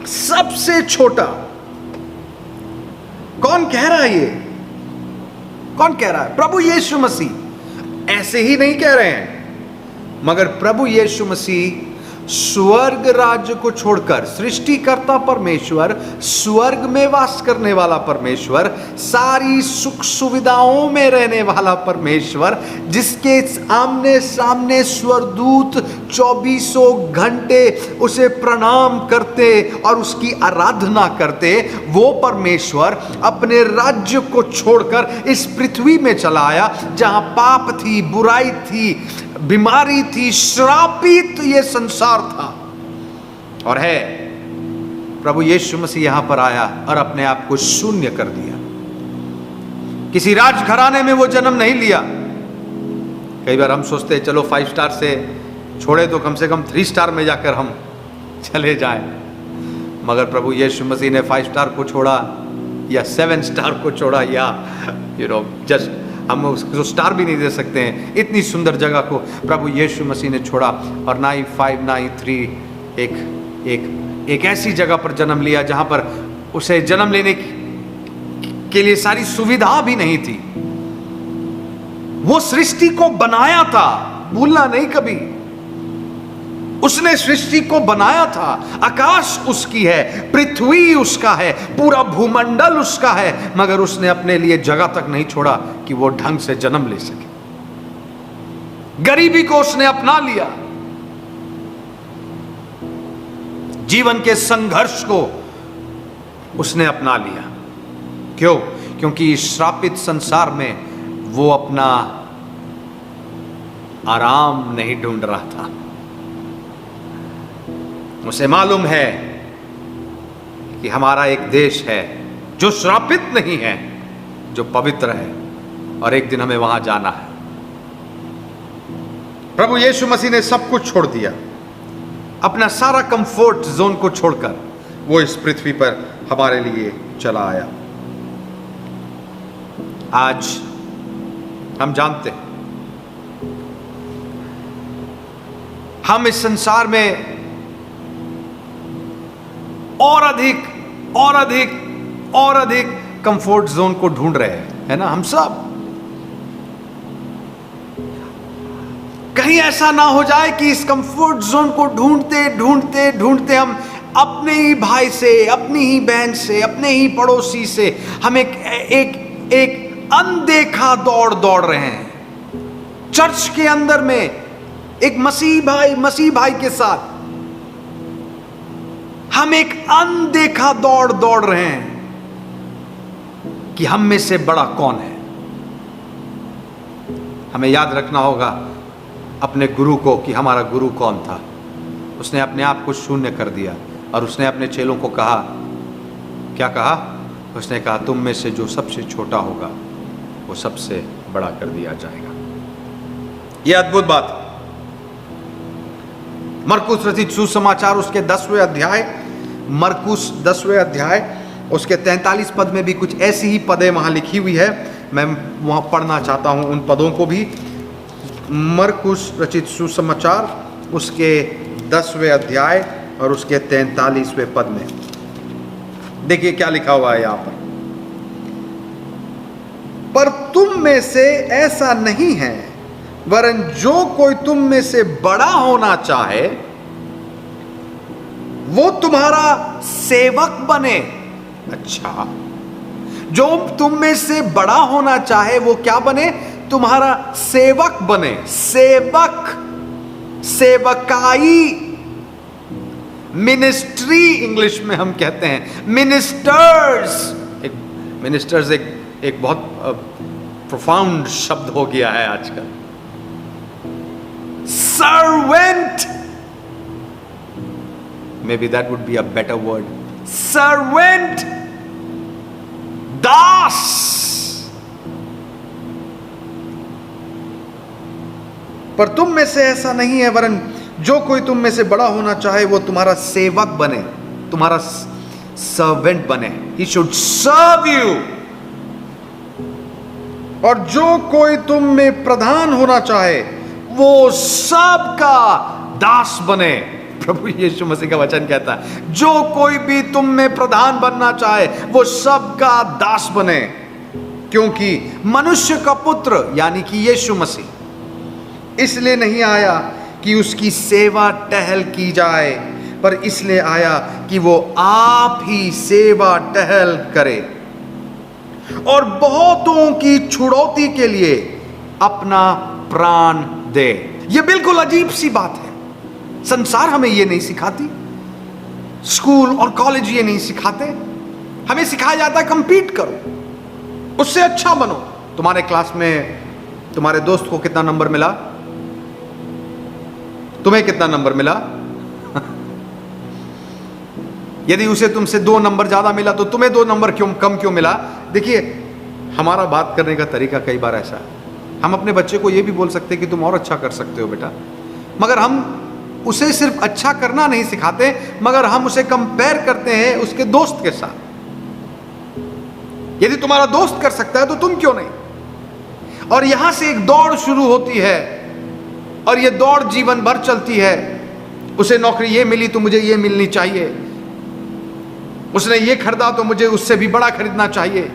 सबसे छोटा कौन कह रहा है? ये कौन कह रहा है? प्रभु यीशु मसीह। ऐसे ही नहीं कह रहे हैं, मगर प्रभु यीशु मसीह स्वर्ग राज्य को छोड़कर, सृष्टिकर्ता परमेश्वर, स्वर्ग में वास करने वाला परमेश्वर, सारी सुख सुविधाओं में रहने वाला परमेश्वर, जिसके आमने सामने स्वरदूत 24 घंटे उसे प्रणाम करते और उसकी आराधना करते, वो परमेश्वर अपने राज्य को छोड़कर इस पृथ्वी में चला आया, जहां पाप थी, बुराई थी, बीमारी थी, श्रापित ये संसार था। और है प्रभु यीशु मसीह यहां पर आया और अपने आप को शून्य कर दिया। किसी राजघराने में वो जन्म नहीं लिया। कई बार हम सोचते हैं चलो 5 स्टार से छोड़े तो कम से कम 3 स्टार में जाकर हम चले जाएं, मगर प्रभु यीशु मसीह ने 5 स्टार को छोड़ा या 7 स्टार को छोड़ा, या जस्ट हम उसको स्टार भी नहीं दे सकते हैं, इतनी सुंदर जगह को प्रभु यीशु मसीह ने छोड़ा और ना ही 5 ना ही 3 एक ऐसी जगह पर जन्म लिया जहां पर उसे जन्म लेने के लिए सारी सुविधा भी नहीं थी। वो सृष्टि को बनाया था, भूलना नहीं कभी। उसने सृष्टि को बनाया था। आकाश उसकी है, पृथ्वी उसका है, पूरा भूमंडल उसका है, मगर उसने अपने लिए जगह तक नहीं छोड़ा कि वो ढंग से जन्म ले सके। गरीबी को उसने अपना लिया, जीवन के संघर्ष को उसने अपना लिया। क्यों? क्योंकि इस श्रापित संसार में वो अपना आराम नहीं ढूंढ रहा था। उसे मालूम है कि हमारा एक देश है जो श्रापित नहीं है, जो पवित्र है, और एक दिन हमें वहां जाना है। प्रभु यीशु मसीह ने सब कुछ छोड़ दिया, अपना सारा कंफर्ट जोन को छोड़कर वो इस पृथ्वी पर हमारे लिए चला आया। आज हम जानते हैं हम इस संसार में और अधिक कंफर्ट जोन को ढूंढ रहे हैं, है ना? हम सब कहीं ऐसा ना हो जाए कि इस कंफर्ट जोन को ढूंढते हम अपने ही भाई से, अपनी ही बहन से, अपने ही पड़ोसी से हम एक अनदेखा दौड़ रहे हैं। चर्च के अंदर में एक मसीह भाई के साथ हम एक अनदेखा दौड़ रहे हैं कि हम में से बड़ा कौन है। हमें याद रखना होगा अपने गुरु को कि हमारा गुरु कौन था। उसने अपने आप को शून्य कर दिया और उसने अपने चेलों को कहा, क्या कहा? उसने कहा, तुम में से जो सबसे छोटा होगा वो सबसे बड़ा कर दिया जाएगा। यह अद्भुत बात। मरकुस रचित सुसमाचार उसके 10वें अध्याय, मरकुस 10वें अध्याय उसके 43 पद में भी कुछ ऐसी ही पदें वहां लिखी हुई है मैं वहाँ पढ़ना चाहता हूँ उन पदों को भी। मरकुस रचित सुसमाचार उसके 10वें अध्याय और उसके 43वें पद में देखिए क्या लिखा हुआ है यहाँ पर तुम में से ऐसा नहीं है, वरन जो कोई तुम में से बड़ा होना चाहे वो तुम्हारा सेवक बने। अच्छा, जो तुम में से बड़ा होना चाहे वो क्या बने? तुम्हारा सेवक बने। सेवक, सेवकाई, मिनिस्ट्री इंग्लिश में हम कहते हैं, मिनिस्टर्स। मिनिस्टर्स एक बहुत प्रोफाउंड शब्द हो गया है आजकल। Servant, may be that would be a better word. Servant, दास। पर तुम में से ऐसा नहीं है, वरन जो कोई तुम में से बड़ा होना चाहे वो तुम्हारा सेवक बने, तुम्हारा सर्वेंट बने। He should serve you। और जो कोई तुम में प्रधान होना चाहे वो सबका दास बने। प्रभु यीशु मसीह का वचन कहता है जो कोई भी तुम में प्रधान बनना चाहे वो सबका दास बने, क्योंकि मनुष्य का पुत्र यानी कि यीशु मसीह इसलिए नहीं आया कि उसकी सेवा टहल की जाए, पर इसलिए आया कि वो आप ही सेवा टहल करे और बहुतों की छुड़ौती के लिए अपना प्राण दे। ये बिल्कुल अजीब सी बात है। संसार हमें ये नहीं सिखाती, स्कूल और कॉलेज ये नहीं सिखाते। हमें सिखाया जाता है कंपीट करो, उससे अच्छा बनो। तुम्हारे क्लास में तुम्हारे दोस्त को कितना नंबर मिला, तुम्हें कितना नंबर मिला? यदि उसे तुमसे 2 नंबर ज्यादा मिला तो तुम्हें 2 नंबर कम क्यों मिला? देखिए, हमारा बात करने का तरीका कई बार ऐसा है। हम अपने बच्चे को यह भी बोल सकते हैं कि तुम और अच्छा कर सकते हो बेटा, मगर हम उसे सिर्फ अच्छा करना नहीं सिखाते, मगर हम उसे कंपेयर करते हैं उसके दोस्त के साथ। यदि तुम्हारा दोस्त कर सकता है तो तुम क्यों नहीं? और यहां से एक दौड़ शुरू होती है और यह दौड़ जीवन भर चलती है। उसे नौकरी ये मिली तो मुझे ये मिलनी चाहिए, उसने ये खरीदा तो मुझे उससे भी बड़ा खरीदना चाहिए।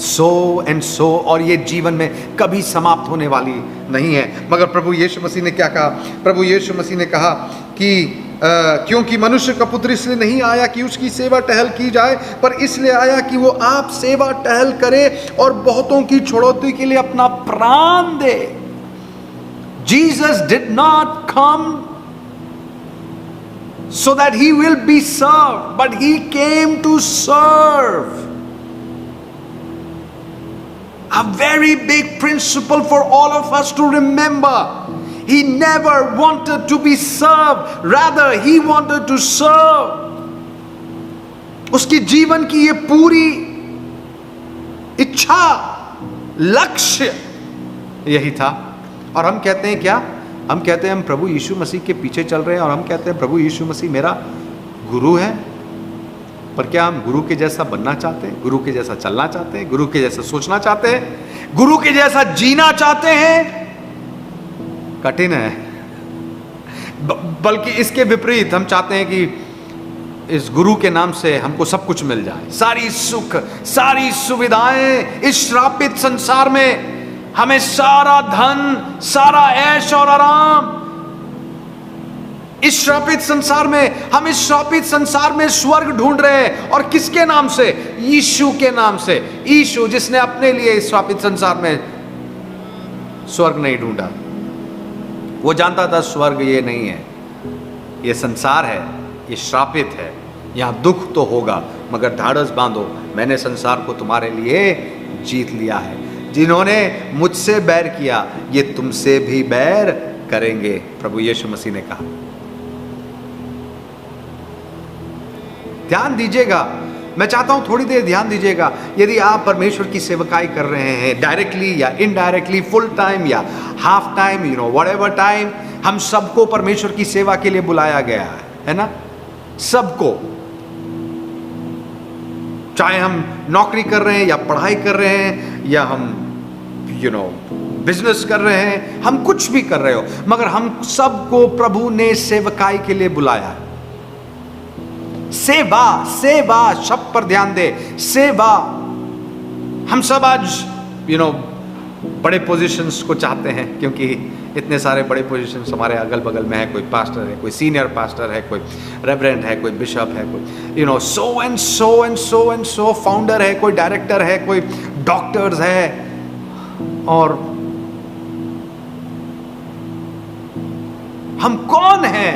सो एंड सो, और ये जीवन में कभी समाप्त होने वाली नहीं है। मगर प्रभु यीशु मसीह ने क्या कहा? प्रभु यीशु मसीह ने कहा कि क्योंकि मनुष्य का पुत्र इसलिए नहीं आया कि उसकी सेवा टहल की जाए, पर इसलिए आया कि वो आप सेवा टहल करे और बहुतों की छुड़ौती के लिए अपना प्राण दे। Jesus did not come so that he will be served, but he came to serve. A very big principle for all of us to remember. He never wanted to be served, rather he wanted to serve. उसकी जीवन की ये पूरी इच्छा, लक्ष्य यही था। और हम कहते हैं क्या? हम कहते हैं हम प्रभु यीशु मसीह के पीछे चल रहे हैं और हम कहते हैं प्रभु यीशु मसीह मेरा गुरु है। पर क्या हम गुरु के जैसा बनना चाहते हैं? गुरु के जैसा चलना चाहते हैं? गुरु के जैसा सोचना चाहते हैं? गुरु के जैसा जीना चाहते हैं? कठिन है। बल्कि इसके विपरीत हम चाहते हैं कि इस गुरु के नाम से हमको सब कुछ मिल जाए, सारी सुख, सारी सुविधाएं। इस श्रापित संसार में हमें सारा धन, सारा ऐश और आराम। इस श्रापित संसार में हम इस श्रापित संसार में स्वर्ग ढूंढ रहे हैं, और किसके नाम से? यीशु के नाम से। यीशु जिसने अपने लिए इस श्रापित संसार में स्वर्ग नहीं ढूंढा। वो जानता था स्वर्ग ये नहीं है, ये संसार है, ये श्रापित है, यहां दुख तो होगा, मगर ढाढ़स बांधो, मैंने संसार को तुम्हारे लिए जीत लिया है। जिन्होंने मुझसे बैर किया ये तुमसे भी बैर करेंगे, प्रभु यीशु मसीह ने कहा। ध्यान दीजिएगा, मैं चाहता हूं थोड़ी देर ध्यान दीजिएगा। यदि आप परमेश्वर की सेवकाई कर रहे हैं, डायरेक्टली या इनडायरेक्टली, फुल टाइम या half time, you know whatever time, हम सबको परमेश्वर की सेवा के लिए बुलाया गया है ना? सबको। चाहे हम नौकरी कर रहे हैं या पढ़ाई कर रहे हैं या हम बिजनेस कर रहे हैं, हम कुछ भी कर रहे हो, मगर हम सबको प्रभु ने सेवकाई के लिए बुलाया। सेवा, सेवा शब्द पर ध्यान दे, सेवा। हम सब आज बड़े पोजीशंस को चाहते हैं, क्योंकि इतने सारे बड़े पोजीशंस हमारे अगल बगल में है। कोई पास्टर है, कोई सीनियर पास्टर है, कोई रेवरेंड है, कोई बिशप है, कोई so and so and so and so, founder है, कोई डायरेक्टर है, कोई डॉक्टर्स है। और हम कौन हैं?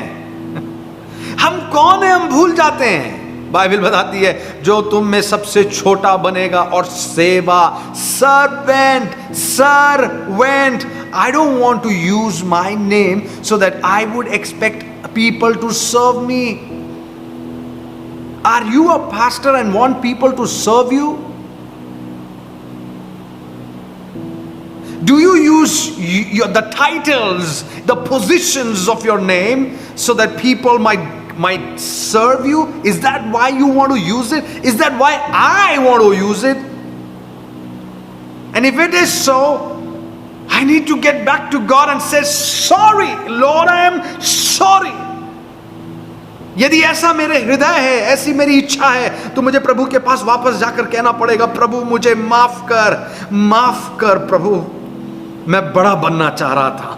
हम कौन है? हम भूल जाते हैं। बाइबल बताती है जो तुम में सबसे छोटा बनेगा और सेवा, servant, servant. I don't want to use my name so that I would expect people to serve me. Are you a pastor and want people to serve you? Do you use the titles, the positions of your name so that people might serve you? Is that why you want to use it? Is that why I want to use it? And if it is so, I need to get back to God and say, sorry, Lord, I am sorry. यदि ऐसा मेरे हृदय है, ऐसी मेरी इच्छा है, तो मुझे प्रभु के पास वापस जाकर कहना पड़ेगा, प्रभु मुझे माफ कर, माफ कर प्रभु, मैं बड़ा बनना चाह रहा था।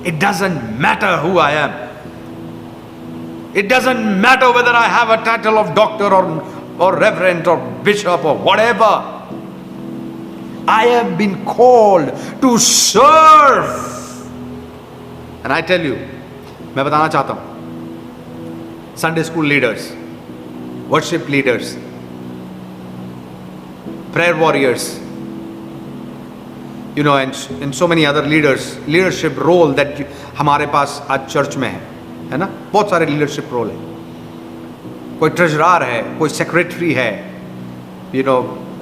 It doesn't matter who I am. It doesn't matter whether I have a title of doctor or reverend or bishop or whatever. I have been called to serve. And I tell you, मैं बताना चाहता हूं, Sunday school leaders, worship leaders, prayer warriors, and so many other leadership role that हमारे पास आज church में है ना? बहुत सारे लीडरशिप रोल है। कोई ट्रेजरर है, कोई सेक्रेटरी है,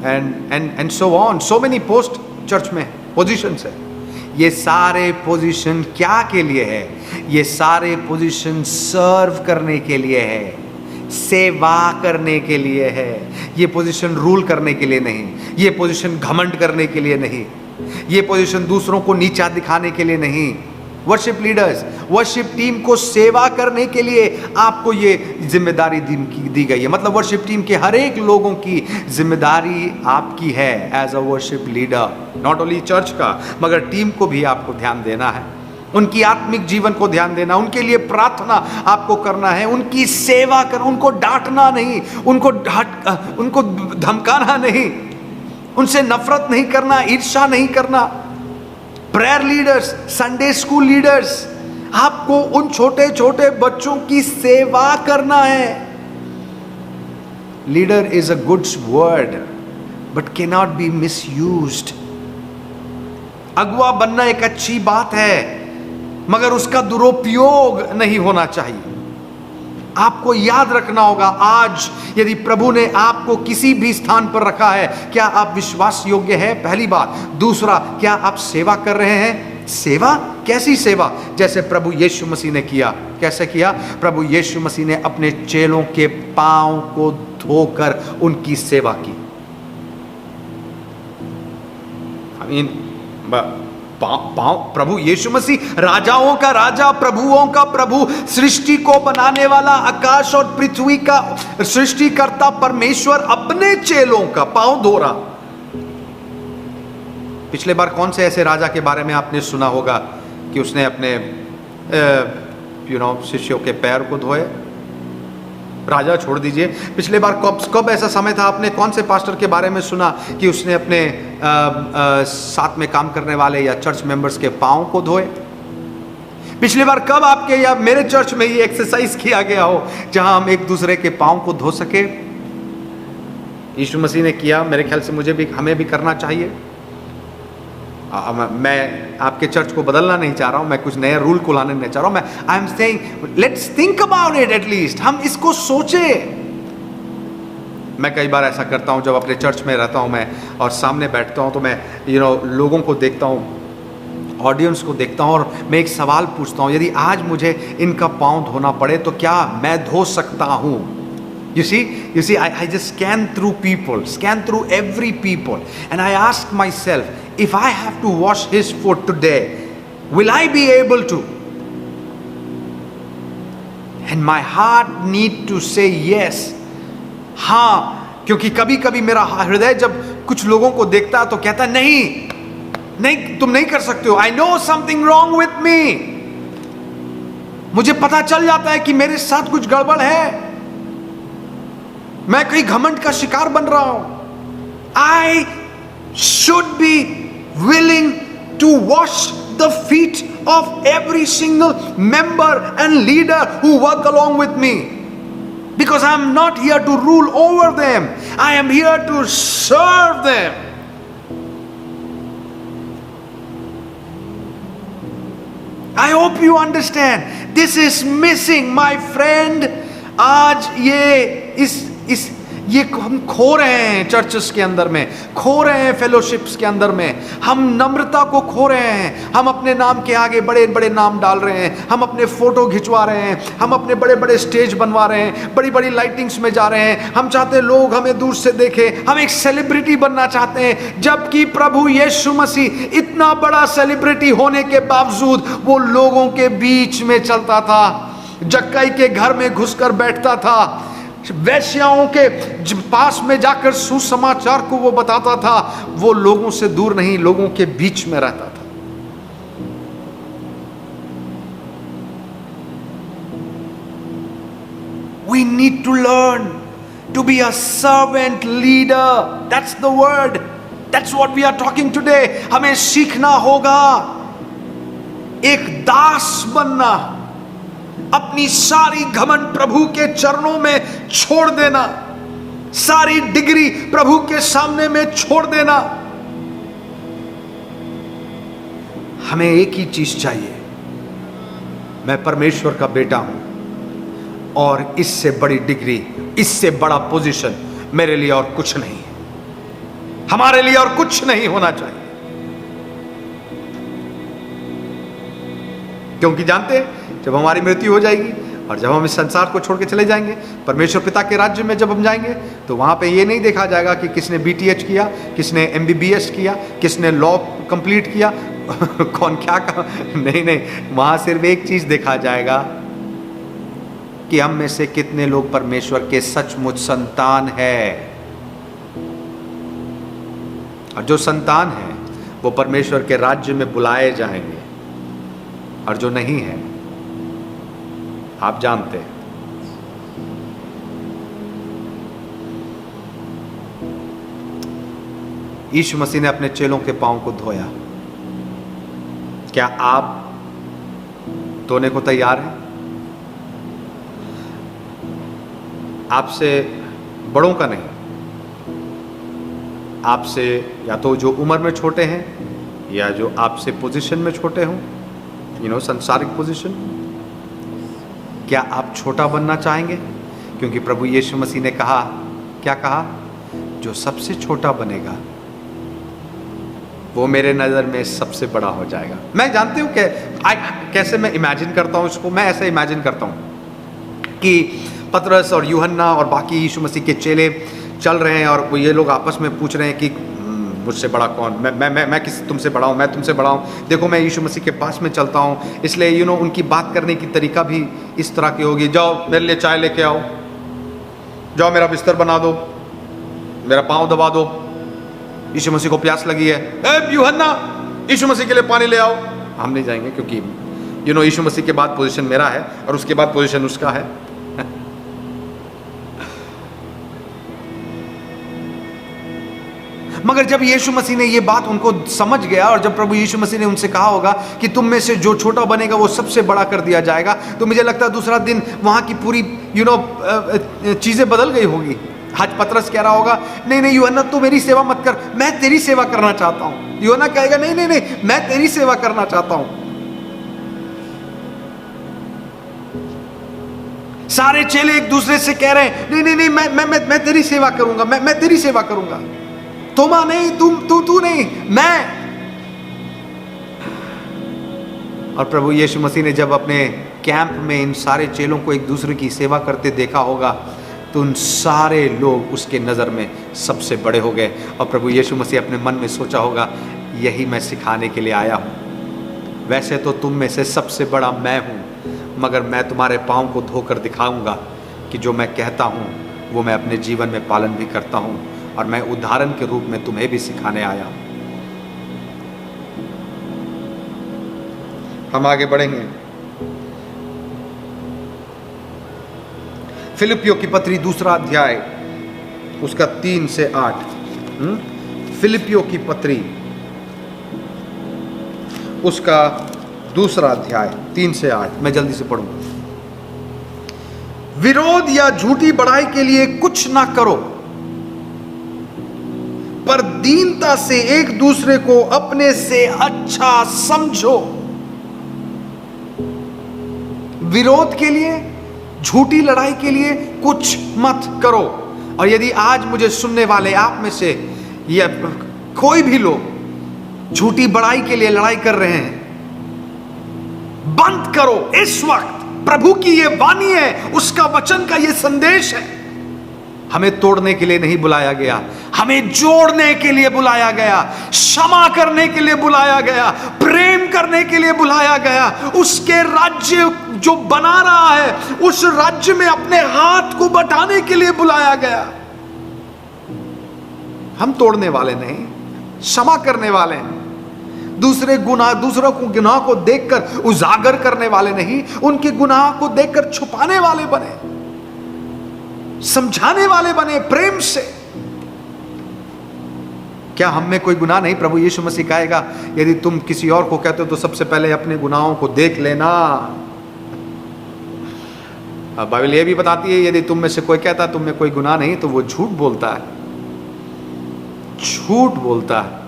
and so on, so many post church में पोजीशंस है। ये सारे पोजीशन क्या के लिए है? ये सारे पोजीशन सर्व करने के लिए है, सेवा करने के लिए है। ये पोजीशन रूल करने के लिए नहीं, ये पोजीशन घमंड करने के लिए नहीं, ये पोजीशन दूसरों को नीचा दिखाने के लिए नहीं। वर्शिप लीडर्स, वर्शिप टीम को सेवा करने के लिए आपको ये जिम्मेदारी दी गई है। मतलब वर्शिप टीम के हर एक लोगों की जिम्मेदारी आपकी है as a worship leader. Not only church का, मगर टीम को भी आपको ध्यान देना है, उनकी आत्मिक जीवन को ध्यान देना, उनके लिए प्रार्थना आपको करना है, उनकी सेवा कर, उनको डांटना नहीं, उनको धमकाना नहीं, उनसे नफरत नहीं करना, ईर्ष्या नहीं करना। Prayer leaders, Sunday school leaders, आपको उन छोटे छोटे बच्चों की सेवा करना है। Leader is a good word but can not be misused. अगुआ बनना एक अच्छी बात है, मगर उसका दुरुपयोग नहीं होना चाहिए। आपको याद रखना होगा, आज यदि प्रभु ने आपको किसी भी स्थान पर रखा है, क्या आप विश्वास योग्य है? पहली बात। दूसरा, क्या आप सेवा कर रहे हैं? सेवा, कैसी सेवा? जैसे प्रभु यीशु मसीह ने किया। कैसे किया? प्रभु यीशु मसीह ने अपने चेलों के पांव को धोकर उनकी सेवा की। प्रभु यीशु मसीह राजाओं का राजा, प्रभुओं का प्रभु, सृष्टि को बनाने वाला, आकाश और पृथ्वी का सृष्टिकर्ता परमेश्वर अपने चेलों का पांव धो रहा। पिछले बार कौन से ऐसे राजा के बारे में आपने सुना होगा कि उसने अपने शिष्यों के पैर को धोए? राजा छोड़ दीजिए, पिछले बार कब ऐसा समय था, आपने कौन से पास्टर के बारे में सुना कि उसने अपने साथ में काम करने वाले या चर्च मेंबर्स के पांव को धोए? पिछली बार कब आपके या मेरे चर्च में ये एक्सरसाइज किया गया हो जहां हम एक दूसरे के पांव को धो सके? यीशु मसीह ने किया, मेरे ख्याल से हमें भी करना चाहिए। मैं आपके चर्च को बदलना नहीं चाह रहा हूं, मैं कुछ नया रूल को लाने नहीं चाह रहा हूं, मैं I am saying let's think about it, at least हम इसको सोचें। मैं कई बार ऐसा करता हूं, जब अपने चर्च में रहता हूं मैं और सामने बैठता हूं, तो मैं लोगों को देखता हूं, ऑडियंस को देखता हूं, और मैं एक सवाल पूछता हूं, यदि आज मुझे इनका पांव धोना पड़े तो क्या मैं धो सकता हूं? You see, I just scan through every people, and I ask myself, if I have to wash his foot today, will I be able to? And my heart need to say yes. हाँ, क्योंकि कभी कभी मेरा हृदय जब कुछ लोगों को देखता है तो कहता नहीं, तुम नहीं कर सकते हो. I know something wrong with me. मुझे पता चल जाता है कि मेरे साथ कुछ गड़बड़ है. मैं कहीं घमंड का शिकार बन रहा हूं. I should be willing to wash the feet of every single member and leader who work along with me, because I am not here to rule over them. I am here to serve them. I hope you understand. This is missing, my friend. आज ये हम खो रहे हैं churches के अंदर में, खो रहे हैं फेलोशिप्स के अंदर में. हम नम्रता को खो रहे हैं. हम अपने नाम के आगे बड़े बड़े नाम डाल रहे हैं. हम अपने फोटो खिंचवा रहे हैं. हम अपने बड़े बड़े स्टेज बनवा रहे हैं. बड़ी बड़ी लाइटिंग्स में जा रहे हैं. हम चाहते हैं लोग हमें दूर से देखें. हम एक सेलिब्रिटी बनना चाहते हैं, जबकि प्रभु यीशु मसीह इतना बड़ा सेलिब्रिटी होने के बावजूद वो लोगों के बीच में चलता था. जक्कई के घर में घुसकर बैठता था. वैश्याओं के पास में जाकर सुसमाचार को वो बताता था. वो लोगों से दूर नहीं, लोगों के बीच में रहता था. We need to learn to be a servant leader. That's the word. That's what we are talking today. हमें सीखना होगा एक दास बनना. अपनी सारी घमंड प्रभु के चरणों में छोड़ देना. सारी डिग्री प्रभु के सामने में छोड़ देना. हमें एक ही चीज चाहिए. मैं परमेश्वर का बेटा हूं और इससे बड़ी डिग्री, इससे बड़ा पोजीशन मेरे लिए और कुछ नहीं है. हमारे लिए और कुछ नहीं होना चाहिए. क्योंकि जानते हैं, जब हमारी मृत्यु हो जाएगी और जब हम इस संसार को छोड़ के चले जाएंगे, परमेश्वर पिता के राज्य में जब हम जाएंगे, तो वहां पे ये नहीं देखा जाएगा कि किसने BTH किया, किसने MBBS किया, किसने लॉ कंप्लीट किया, कौन क्या कहा. नहीं, वहां सिर्फ एक चीज देखा जाएगा कि हम में से कितने लोग परमेश्वर के सचमुच संतान है. और जो संतान है वो परमेश्वर के राज्य में बुलाए जाएंगे, और जो नहीं है, आप जानते हैं. यीशु मसीह ने अपने चेलों के पांव को धोया. क्या आप धोने को तैयार हैं? आपसे बड़ों का नहीं, आपसे या तो जो उम्र में छोटे हैं या जो आपसे पोजीशन में छोटे हों, संसारिक पोजीशन. क्या आप छोटा बनना चाहेंगे? क्योंकि प्रभु यीशु मसीह ने कहा, क्या कहा? जो सबसे छोटा बनेगा वो मेरे नज़र में सबसे बड़ा हो जाएगा. मैं जानती हूँ कैसे मैं इमेजिन करता हूँ इसको. मैं ऐसे इमेजिन करता हूँ कि पतरस और यूहन्ना और बाकी यीशु मसीह के चेले चल रहे हैं और वो ये लोग आपस में पूछ रहे हैं कि मुझसे बड़ा कौन? मैं किस तुमसे बड़ा हूँ? मैं तुमसे बड़ा हूँ. देखो, मैं यीशु मसीह के पास में चलता हूँ. इसलिए उनकी बात करने की तरीका भी इस तरह की होगी. जाओ मेरे लिए चाय लेके आओ, जाओ मेरा बिस्तर बना दो, मेरा पाँव दबा दो, यीशु मसीह को प्यास लगी है. ए यूहन्ना, यीशु मसीह के लिए पानी ले आओ. हम नहीं जाएंगे, क्योंकि यीशु मसीह के बाद पोजीशन मेरा है और उसके बाद पोजीशन उसका है. मगर जब यीशु मसीह ने ये बात उनको समझ गया, और जब प्रभु यीशु मसीह ने उनसे कहा होगा कि तुम में से जो छोटा बनेगा वो सबसे बड़ा कर दिया जाएगा, तो मुझे लगता है दूसरा दिन वहां की पूरी चीजें बदल गई होगी. आज पतरस कह रहा होगा, नहीं यूहन्ना, तू मेरी सेवा मत कर, मैं तेरी सेवा करना चाहता हूं. यूहन्ना कहेगा, नहीं, मैं तेरी सेवा करना चाहता हूं. सारे चेले एक दूसरे से कह रहे हैं, नहीं, मैं तेरी सेवा करूंगा, मैं तेरी सेवा करूंगा. तोमा नहीं, तू नहीं, मैं. और प्रभु यीशु मसीह ने जब अपने कैंप में इन सारे चेलों को एक दूसरे की सेवा करते देखा होगा, तो उन सारे लोग उसके नज़र में सबसे बड़े हो गए। और प्रभु यीशु मसीह अपने मन में सोचा होगा, यही मैं सिखाने के लिए आया हूँ। वैसे तो तुम में से सबसे बड़ा मैं हूँ, मगर मैं तुम्हारे पाँव को धोकर दिखाऊंगा कि जो मैं कहता हूँ वो मैं अपने जीवन में पालन भी करता हूँ, और मैं उदाहरण के रूप में तुम्हें भी सिखाने आया हूँ। हम आगे बढ़ेंगे। फिलिपियों की पत्री 2 अध्याय उसका 3 से 8। फिलिपियों की पत्री उसका 2 अध्याय 3 से 8, मैं जल्दी से पढ़ूंगा। विरोध या झूठी बढ़ाई के लिए कुछ ना करो, पर दीनता से एक दूसरे को अपने से अच्छा समझो। विरोध के लिए, झूठी लड़ाई के लिए कुछ मत करो। और यदि आज मुझे सुनने वाले आप में से या कोई भी लोग झूठी बढ़ाई के लिए लड़ाई कर रहे हैं, बंद करो। इस वक्त प्रभु की ये वाणी है, उसका वचन का ये संदेश है। हमें तोड़ने के लिए नहीं बुलाया गया, हमें जोड़ने के लिए बुलाया गया, क्षमा करने के लिए बुलाया गया, प्रेम करने के लिए बुलाया गया। उसके राज्य जो बना रहा है, उस राज्य में अपने हाथ को बटाने के लिए बुलाया गया। हम तोड़ने वाले नहीं, क्षमा करने वाले हैं। दूसरों को गुनाह को देखकर उजागर करने वाले नहीं, उनके गुनाह को देखकर छुपाने वाले बने, समझाने वाले बने प्रेम से। क्या हम में कोई गुनाह नहीं? प्रभु यीशु मसीह कहेगा, यदि तुम किसी और को कहते हो तो सबसे पहले अपने गुनाहों को देख लेना। बाइबल यह भी बताती है, यदि तुम में से कोई कहता तुम में कोई गुनाह नहीं, तो वो झूठ बोलता है, झूठ बोलता है।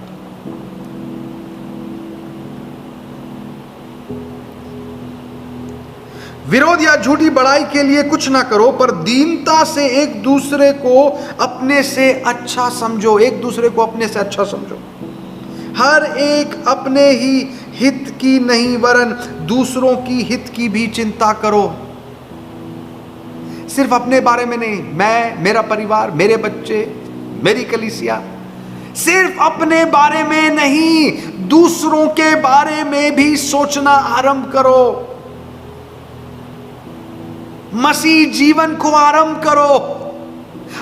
विरोध या झूठी बढ़ाई के लिए कुछ ना करो, पर दीनता से एक दूसरे को अपने से अच्छा समझो। एक दूसरे को अपने से अच्छा समझो। हर एक अपने ही हित की नहीं, वरन दूसरों की हित की भी चिंता करो। सिर्फ अपने बारे में नहीं, मैं, मेरा परिवार, मेरे बच्चे, मेरी कलीसिया, सिर्फ अपने बारे में नहीं, दूसरों के बारे में भी सोचना आरंभ करो। मसीह जीवन को आरंभ करो।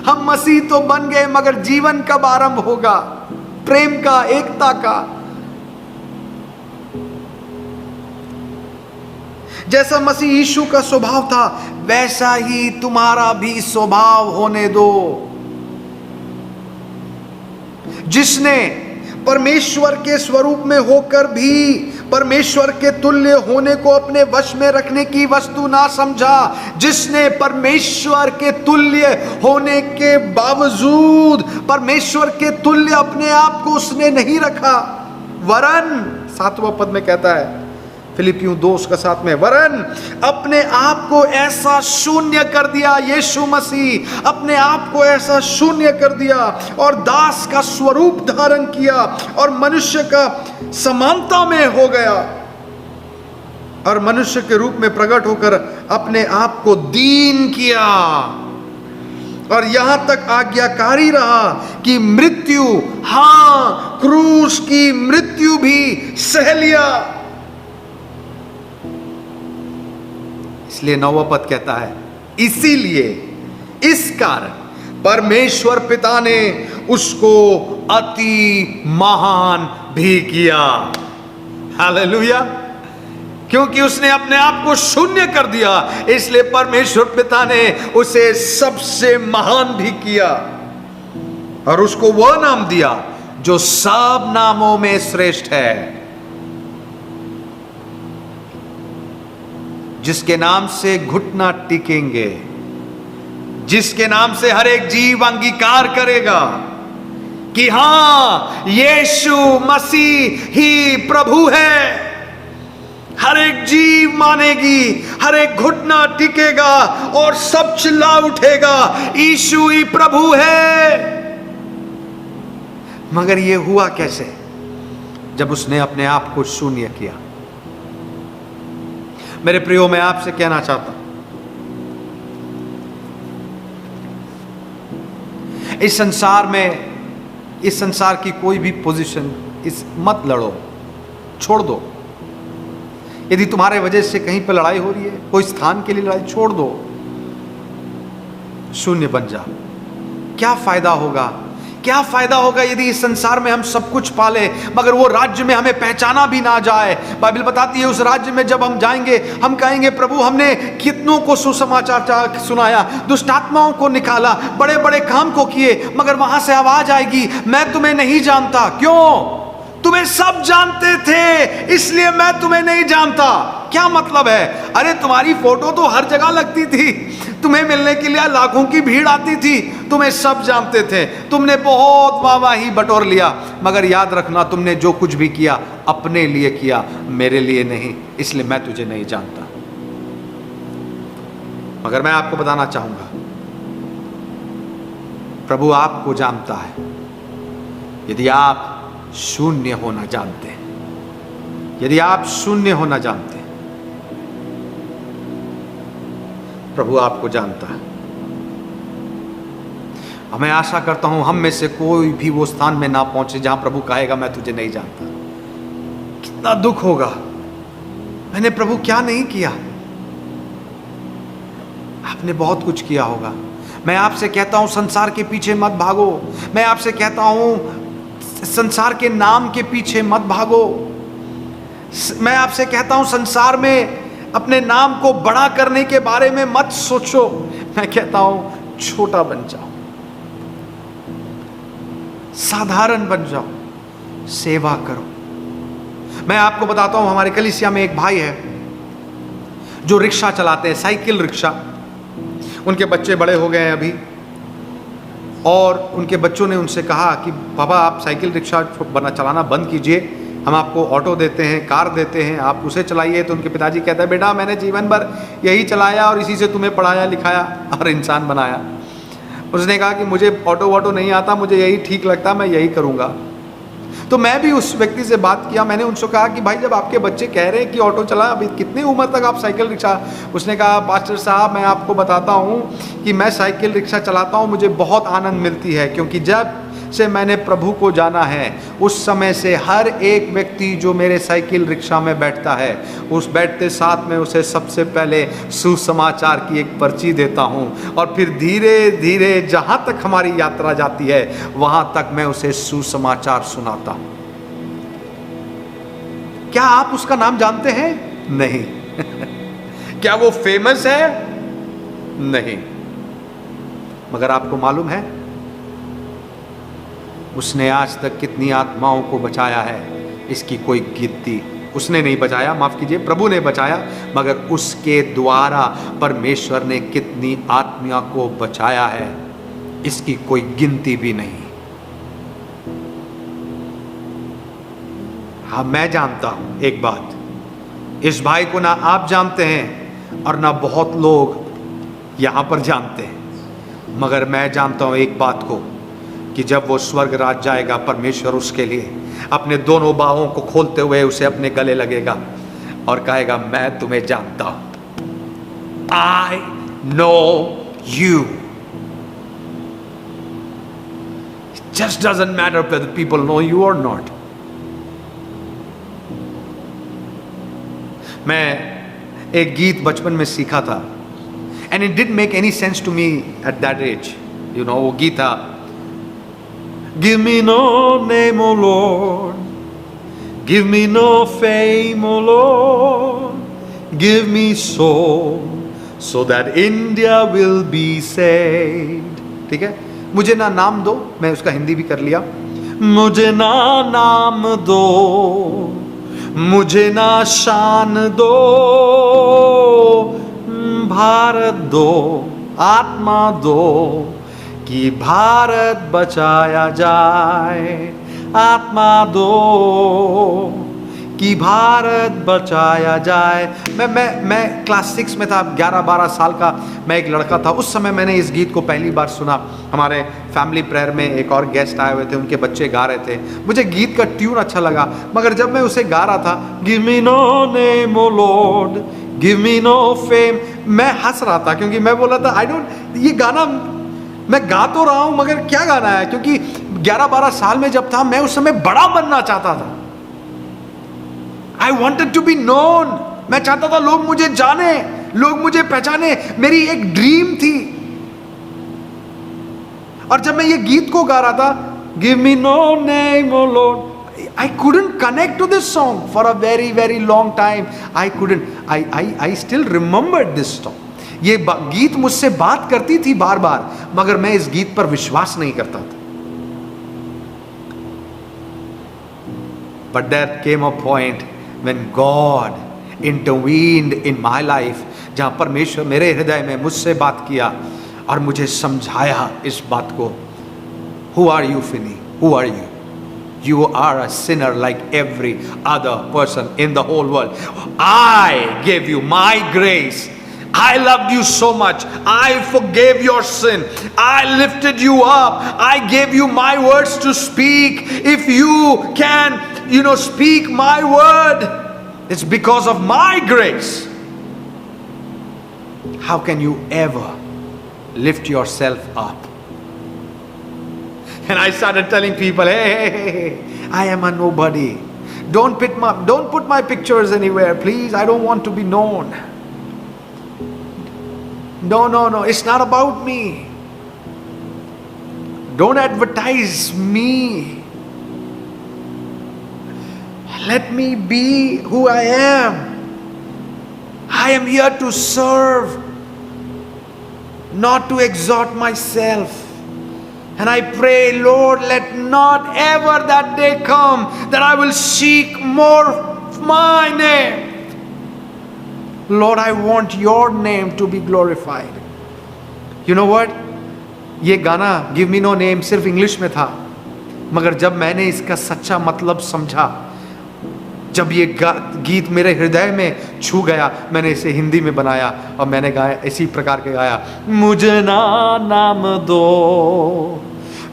हम मसीह तो बन गए, मगर जीवन कब आरंभ होगा? प्रेम का, एकता का। जैसा मसीह यीशु का स्वभाव था, वैसा ही तुम्हारा भी स्वभाव होने दो। जिसने परमेश्वर के स्वरूप में होकर भी परमेश्वर के तुल्य होने को अपने वश में रखने की वस्तु ना समझा, जिसने परमेश्वर के तुल्य होने के बावजूद परमेश्वर के तुल्य अपने आप को उसने नहीं रखा, वरन 7वां पद में कहता है, फिलिपियों 2:7 में, वरन अपने आप को ऐसा शून्य कर दिया। यीशु मसीह अपने आप को ऐसा शून्य कर दिया और दास का स्वरूप धारण किया और मनुष्य का समानता में हो गया, और मनुष्य के रूप में प्रकट होकर अपने आप को दीन किया, और यहां तक आज्ञाकारी रहा कि मृत्यु, हां, क्रूस की मृत्यु भी सह लिया। इसलिए 9वां पद कहता है, इसीलिए, इस कारण परमेश्वर पिता ने उसको अति महान भी किया। हालेलुया। क्योंकि उसने अपने आप को शून्य कर दिया, इसलिए परमेश्वर पिता ने उसे सबसे महान भी किया और उसको वह नाम दिया जो सब नामों में श्रेष्ठ है, जिसके नाम से घुटना टिकेंगे, जिसके नाम से हर एक जीव अंगीकार करेगा कि हां, यीशु मसीह ही प्रभु है। हर एक जीव मानेगी, हर एक घुटना टिकेगा और सब चिल्ला उठेगा, यीशु ही प्रभु है। मगर यह हुआ कैसे? जब उसने अपने आप को शून्य किया। मेरे प्रियो, मैं आपसे कहना चाहता हूं, इस संसार में, इस संसार की कोई भी पोजीशन इस मत लड़ो, छोड़ दो। यदि तुम्हारे वजह से कहीं पर लड़ाई हो रही है, कोई स्थान के लिए लड़ाई, छोड़ दो, शून्य बन जाओ। क्या फायदा होगा, क्या फायदा होगा यदि इस संसार में हम सब कुछ पाले मगर वो राज्य में हमें पहचाना भी ना जाए। बाइबल बताती है उस राज्य में जब हम जाएंगे हम कहेंगे प्रभु हमने कितनों को सुसमाचार सुनाया, दुष्ट आत्माओं को निकाला, बड़े बड़े काम को किए, मगर वहां से आवाज आएगी मैं तुम्हें नहीं जानता। क्यों? तुम्हें सब जानते थे इसलिए मैं तुम्हें नहीं जानता। क्या मतलब है? अरे तुम्हारी फोटो तो हर जगह लगती थी, तुम्हें मिलने के लिए लाखों की भीड़ आती थी, तुम्हें सब जानते थे, तुमने बहुत वाहवाही बटोर लिया, मगर याद रखना तुमने जो कुछ भी किया अपने लिए किया, मेरे लिए नहीं, इसलिए मैं तुझे नहीं जानता। मगर मैं आपको बताना चाहूंगा प्रभु आपको जानता है यदि आप शून्य होना जानते हैं, यदि आप शून्य होना जानते हैं, प्रभु आपको जानता है। और मैं आशा करता हूं हम में से कोई भी वो स्थान में ना पहुंचे जहां प्रभु कहेगा मैं तुझे नहीं जानता। कितना दुख होगा, मैंने प्रभु क्या नहीं किया। आपने बहुत कुछ किया होगा। मैं आपसे कहता हूं संसार के पीछे मत भागो, मैं आपसे कहता हूं संसार के नाम के पीछे मत भागो, मैं आपसे कहता हूं संसार में अपने नाम को बड़ा करने के बारे में मत सोचो। मैं कहता हूं छोटा बन जाओ, साधारण बन जाओ, सेवा करो। मैं आपको बताता हूं हमारे कलीसिया में एक भाई है जो रिक्शा चलाते हैं, साइकिल रिक्शा। उनके बच्चे बड़े हो गए हैं अभी, और उनके बच्चों ने उनसे कहा कि पापा आप साइकिल रिक्शा चलाना बंद कीजिए, हम आपको ऑटो देते हैं, कार देते हैं, आप उसे चलाइए। तो उनके पिताजी कहते हैं बेटा मैंने जीवन भर यही चलाया और इसी से तुम्हें पढ़ाया लिखाया और इंसान बनाया। उसने कहा कि मुझे ऑटो वोटो नहीं आता, मुझे यही ठीक लगता, मैं यही करूँगा। तो मैं भी उस व्यक्ति से बात किया, मैंने उनसे कहा कि भाई जब आपके बच्चे कह रहे हैं कि ऑटो चला, अभी कितनी उम्र तक आप साइकिल रिक्शा? उसने कहा पास्टर साहब मैं आपको बताता हूँ कि मैं साइकिल रिक्शा चलाता हूँ, मुझे बहुत आनंद मिलती है, क्योंकि जब से मैंने प्रभु को जाना है उस समय से हर एक व्यक्ति जो मेरे साइकिल रिक्शा में बैठता है उस बैठते साथ में उसे सबसे पहले सुसमाचार की एक पर्ची देता हूँ, और फिर धीरे धीरे जहाँ तक हमारी यात्रा जाती है वहाँ तक मैं उसे सुसमाचार सुनाता हूँ। क्या आप उसका नाम जानते हैं? नहीं। क्या वो फेमस है? नहीं। मगर आपको मालूम है उसने आज तक कितनी आत्माओं को बचाया है, इसकी कोई गिनती। उसने नहीं बचाया, माफ कीजिए, प्रभु ने बचाया, मगर उसके द्वारा परमेश्वर ने कितनी आत्मा को बचाया है इसकी कोई गिनती भी नहीं। हाँ मैं जानता हूं एक बात, इस भाई को ना आप जानते हैं और ना बहुत लोग यहां पर जानते हैं, मगर मैं जानता हूं एक बात को कि जब वो स्वर्ग राज जाएगा परमेश्वर उसके लिए अपने दोनों बाहों को खोलते हुए उसे अपने गले लगेगा और कहेगा मैं तुम्हें जानता हूं, I know you. Just doesn't matter whether people know you और नॉट। मैं एक गीत बचपन में सीखा था and it didn't make any sense to me at that age. You know वो गीत था, Give me no name, O Lord. Give me no fame, O Lord. Give me soul, so that India will be saved. ठीक है, मुझे ना नाम दो, मैं उसका हिंदी भी कर लिया। मुझे ना नाम दो, मुझे ना शान दो, भारत दो, आत्मा दो कि भारत बचाया जाए, आत्मा दो कि भारत बचाया जाए। मैं क्लास 6 में था, 11-12 साल का मैं एक लड़का था। उस समय मैंने इस गीत को पहली बार सुना। हमारे फैमिली प्रेयर में एक और गेस्ट आए हुए थे, उनके बच्चे गा रहे थे। मुझे गीत का ट्यून अच्छा लगा, मगर जब मैं उसे गा रहा था, give me no name O Lord, give me no fame, मैं हंस रहा था क्योंकि मैं बोला था आई डोंट, ये गाना मैं गा तो रहा हूं मगर क्या गाना है, क्योंकि 11-12 साल में जब था मैं उस समय बड़ा बनना चाहता था। I wanted to be known, मैं चाहता था लोग मुझे जाने, लोग मुझे पहचाने, मेरी एक ड्रीम थी। और जब मैं ये गीत को गा रहा था, give me no name O Lord, I couldn't connect to this song for a very very long time. I still remembered this song. ये गीत मुझसे बात करती थी बार बार, मगर मैं इस गीत पर विश्वास नहीं करता था। But there came a point when God intervened in my life, जहां परमेश्वर मेरे हृदय में मुझसे बात किया और मुझे समझाया इस बात को। Who are you, Finney? Who are you? You are a sinner like every other person in the whole world. I gave you my grace. I loved you so much. I forgave your sin. I lifted you up. I gave you my words to speak. If you can, speak my word, it's because of my grace. How can you ever lift yourself up? And I started telling people, hey, I am a nobody. Don't put my pictures anywhere, please. I don't want to be known. No. It's not about me. Don't advertise me. Let me be who I am. I am here to serve, not to exalt myself. And I pray, Lord, let not ever that day come that I will seek more of my name. Lord, I want your name to be glorified. You know what? ये गाना Give Me No Name सिर्फ English में था, मगर जब मैंने इसका सच्चा मतलब समझा, जब ये गीत मेरे हृदय में छू गया, मैंने इसे हिंदी में बनाया और मैंने गाया इसी प्रकार के गाया। मुझे ना नाम दो,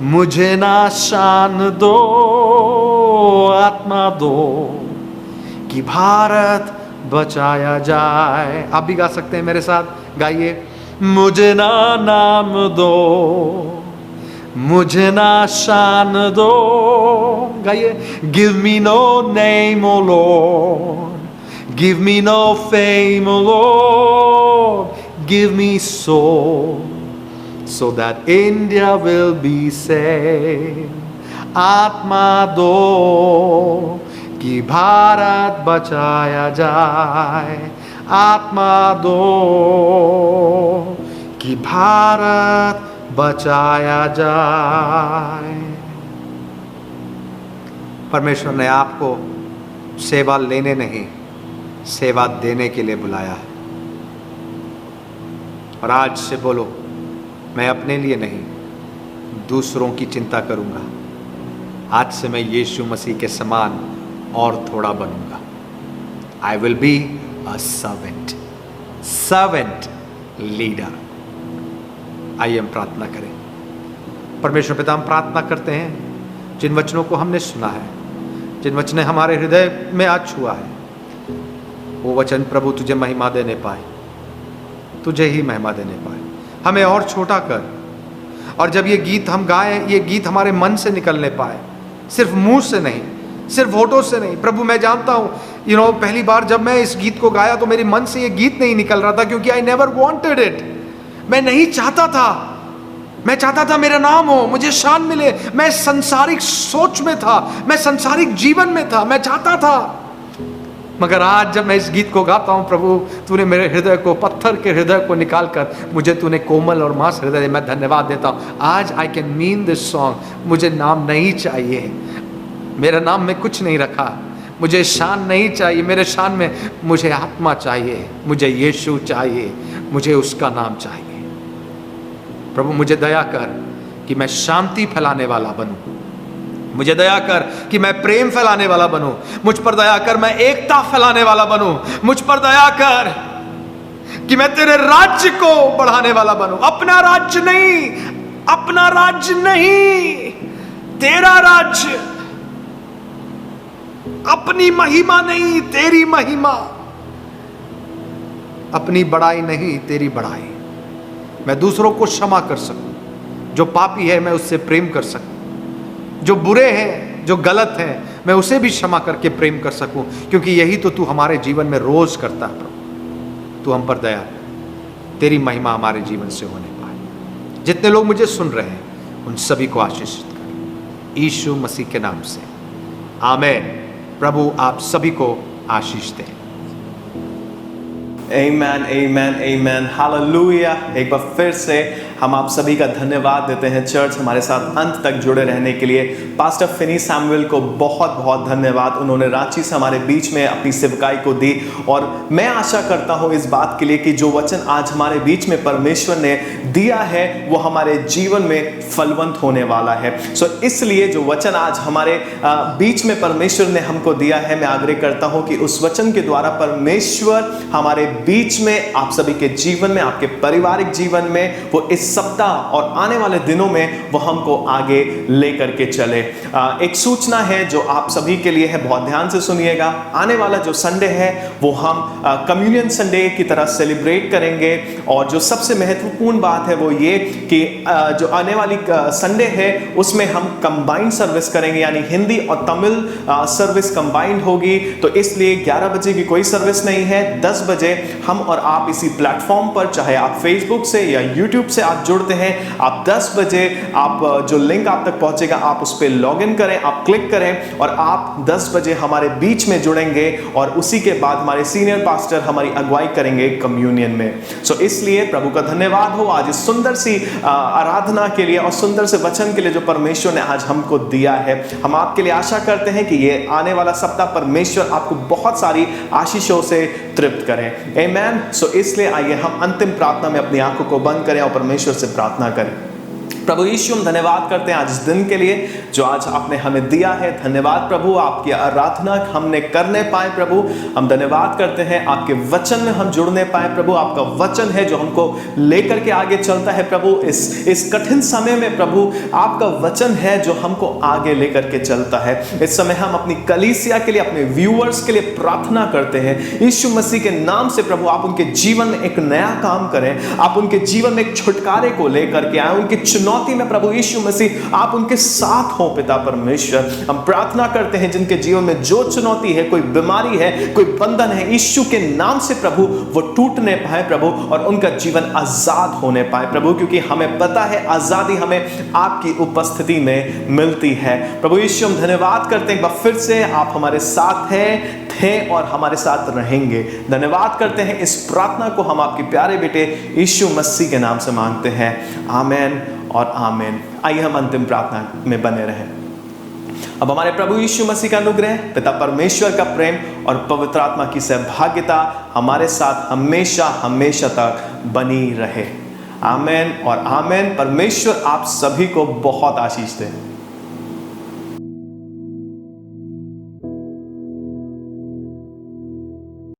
मुझे ना शान दो, आत्मा दो कि भारत बचाया जाए। आप भी गा सकते हैं मेरे साथ, गाइए। मुझे ना नाम दो, मुझे ना शान दो, गाइए। Give me no name O Lord, give me no fame O Lord, give me soul so that India will be saved. आत्मा दो कि भारत बचाया जाए, आत्मा दो कि भारत बचाया जाए। परमेश्वर ने आपको सेवा लेने नहीं, सेवा देने के लिए बुलाया है। और आज से बोलो, मैं अपने लिए नहीं, दूसरों की चिंता करूंगा। आज से मैं यीशु मसीह के समान और थोड़ा बनूंगा। I will be a servant leader. आइए हम प्रार्थना करें। परमेश्वर पिता, हम प्रार्थना करते हैं जिन वचनों को हमने सुना है, जिन वचने हमारे हृदय में आज छुआ है, वो वचन प्रभु तुझे महिमा देने पाए, तुझे ही महिमा देने पाए। हमें और छोटा कर, और जब ये गीत हम गाएं, ये गीत हमारे मन से निकलने पाए, सिर्फ मुंह से नहीं, सिर्फ होठों से नहीं। प्रभु मैं जानता हूँ, पहली बार जब मैं इस गीत को गाया तो मेरे मन से ये गीत नहीं निकल रहा था, क्योंकि आई नेवर वॉन्टेड इट। मैं नहीं चाहता था, मैं चाहता था मेरा नाम हो, मुझे शान मिले। मैं संसारिक सोच में था, मैं संसारिक जीवन में था, मैं चाहता था। मगर आज जब मैं इस गीत को गाता हूँ, प्रभु तूने मेरे हृदय को, पत्थर के हृदय को निकाल कर मुझे तूने कोमल और मांस हृदय दे। मैं धन्यवाद देता हूँ। आज I can mean this song. मुझे नाम नहीं चाहिए, मेरा नाम में कुछ नहीं रखा, मुझे शान नहीं चाहिए, मेरे शान में मुझे आत्मा चाहिए, मुझे यीशु चाहिए, मुझे उसका नाम चाहिए। प्रभु मुझे दया कर कि मैं शांति फैलाने वाला बनूं, मुझे दया कर कि मैं प्रेम फैलाने वाला बनूं, मुझ पर दया कर मैं एकता फैलाने वाला बनूं, मुझ पर दया कर कि मैं तेरे राज्य को बढ़ाने वाला बनूं। अपना राज्य नहीं, अपना राज्य नहीं, तेरा राज्य। अपनी महिमा नहीं, तेरी महिमा। अपनी बड़ाई नहीं, तेरी बड़ाई। मैं दूसरों को क्षमा कर सकूं, जो पापी है मैं उससे प्रेम कर सकूं, जो बुरे हैं, जो गलत हैं, मैं उसे भी क्षमा करके प्रेम कर सकूं, क्योंकि यही तो तू हमारे जीवन में रोज करता है प्रभु। तू हम पर दया कर, तेरी महिमा हमारे जीवन से होने पाए। जितने लोग मुझे सुन रहे हैं उन सभी को आशीषित कर, यीशु मसीह के नाम से, आमीन। प्रभु आप सभी को आशीष दें। Amen, amen, amen, hallelujah. एक बार फिर से हम आप सभी का धन्यवाद देते हैं चर्च, हमारे साथ अंत तक जुड़े रहने के लिए। पास्टर फिनी सैमुअल को बहुत बहुत धन्यवाद, उन्होंने रांची से हमारे बीच में अपनी सेवकाई को दी। और मैं आशा करता हूँ इस बात के लिए कि जो वचन आज हमारे बीच में परमेश्वर ने दिया है वो हमारे जीवन में फलवंत होने वाला है। सो इसलिए जो वचन आज हमारे बीच में परमेश्वर ने हमको दिया है, मैं आग्रह करता हूँ कि उस वचन के द्वारा परमेश्वर हमारे बीच में, आप सभी के जीवन में, आपके पारिवारिक जीवन में, वो इस सप्ताह और आने वाले दिनों में वो हमको आगे लेकर के चले। एक सूचना है जो आप सभी के लिए है, बहुत ध्यान से सुनिएगा। आने वाला जो संडे है वो हम कम्युनियन संडे की तरह सेलिब्रेट करेंगे। और जो सबसे महत्वपूर्ण बात है वो ये कि जो आने वाली संडे है उसमें हम कंबाइंड सर्विस करेंगे, यानी हिंदी और तमिल सर्विस कंबाइंड होगी। तो इसलिए 11 बजे की कोई सर्विस नहीं है, 10 बजे हम और आप इसी प्लेटफॉर्म पर, चाहे आप फेसबुक से या यूट्यूब से आप जुड़ते हैं, आप 10 बजे आप जो लिंक आप तक पहुंचेगा आप उस पर लॉग इन करें, आप क्लिक करें और आप 10 बजे हमारे बीच में जुड़ेंगे। और उसी के बाद हमारे सीनियर पास्टर हमारी अगुवाई करेंगे कम्युनियन में। सो इसलिए प्रभु का धन्यवाद हो आज इस सुंदर सी आराधना के लिए और सुंदर से वचन के लिए जो परमेश्वर ने आज हमको दिया है। हम आपके लिए आशा करते हैं कि ये आने वाला सप्ताह परमेश्वर आपको बहुत सारी आशीषों से तृप्त करें। आमीन। सो इसलिए आइए हम अंतिम प्रार्थना में अपनी आंखों को बंद करें और परमेश्वर से प्रार्थना करें। प्रभु यीशु, हम धन्यवाद करते हैं आज इस दिन के लिए जो आज आपने हमें दिया है। धन्यवाद प्रभु, आपकी आराधना हमने करने पाए प्रभु। हम धन्यवाद करते हैं आपके वचन में हम जुड़ने पाए प्रभु। आपका वचन है जो हमको लेकर के आगे चलता है प्रभु। इस कठिन समय में प्रभु आपका वचन है जो हमको आगे लेकर के चलता है। इस समय हम अपनी कलीसिया के लिए, अपने व्यूअर्स के लिए प्रार्थना करते हैं यीशु मसीह के नाम से प्रभु, आप उनके जीवन में एक नया काम करें, आप उनके जीवन में एक छुटकारे को लेकर के आए। उनकी चुनौती में प्रभु यीशु मसीह आप उनके साथ हो पिता परमेश्वर। हम प्रार्थना करते हैं जिनके जीवन में जो चुनौती है, कोई बीमारी है, कोई बंधन है, यीशु के नाम से प्रभु वो टूटने पाए प्रभु और उनका जीवन आजाद होने पाए प्रभु, क्योंकि हमें पता है आजादी हमें आपकी उपस्थिति में मिलती है। प्रभु यीशु, हम धन्यवाद करते हैं एक बार फिर से, आप हमारे साथ हैं, थे और हमारे साथ रहेंगे। धन्यवाद करते हैं। इस प्रार्थना को हम आपके प्यारे बेटे यीशु मसीह के नाम से मांगते हैं, आमीन और आमीन। आइए हम अंतिम प्रार्थना में बने रहें। अब हमारे प्रभु यीशु मसीह का अनुग्रह, पिता परमेश्वर का प्रेम और पवित्र आत्मा की सहभागिता हमारे साथ हमेशा हमेशा तक बनी रहे। आमीन और आमीन। परमेश्वर आप सभी को बहुत आशीष दे।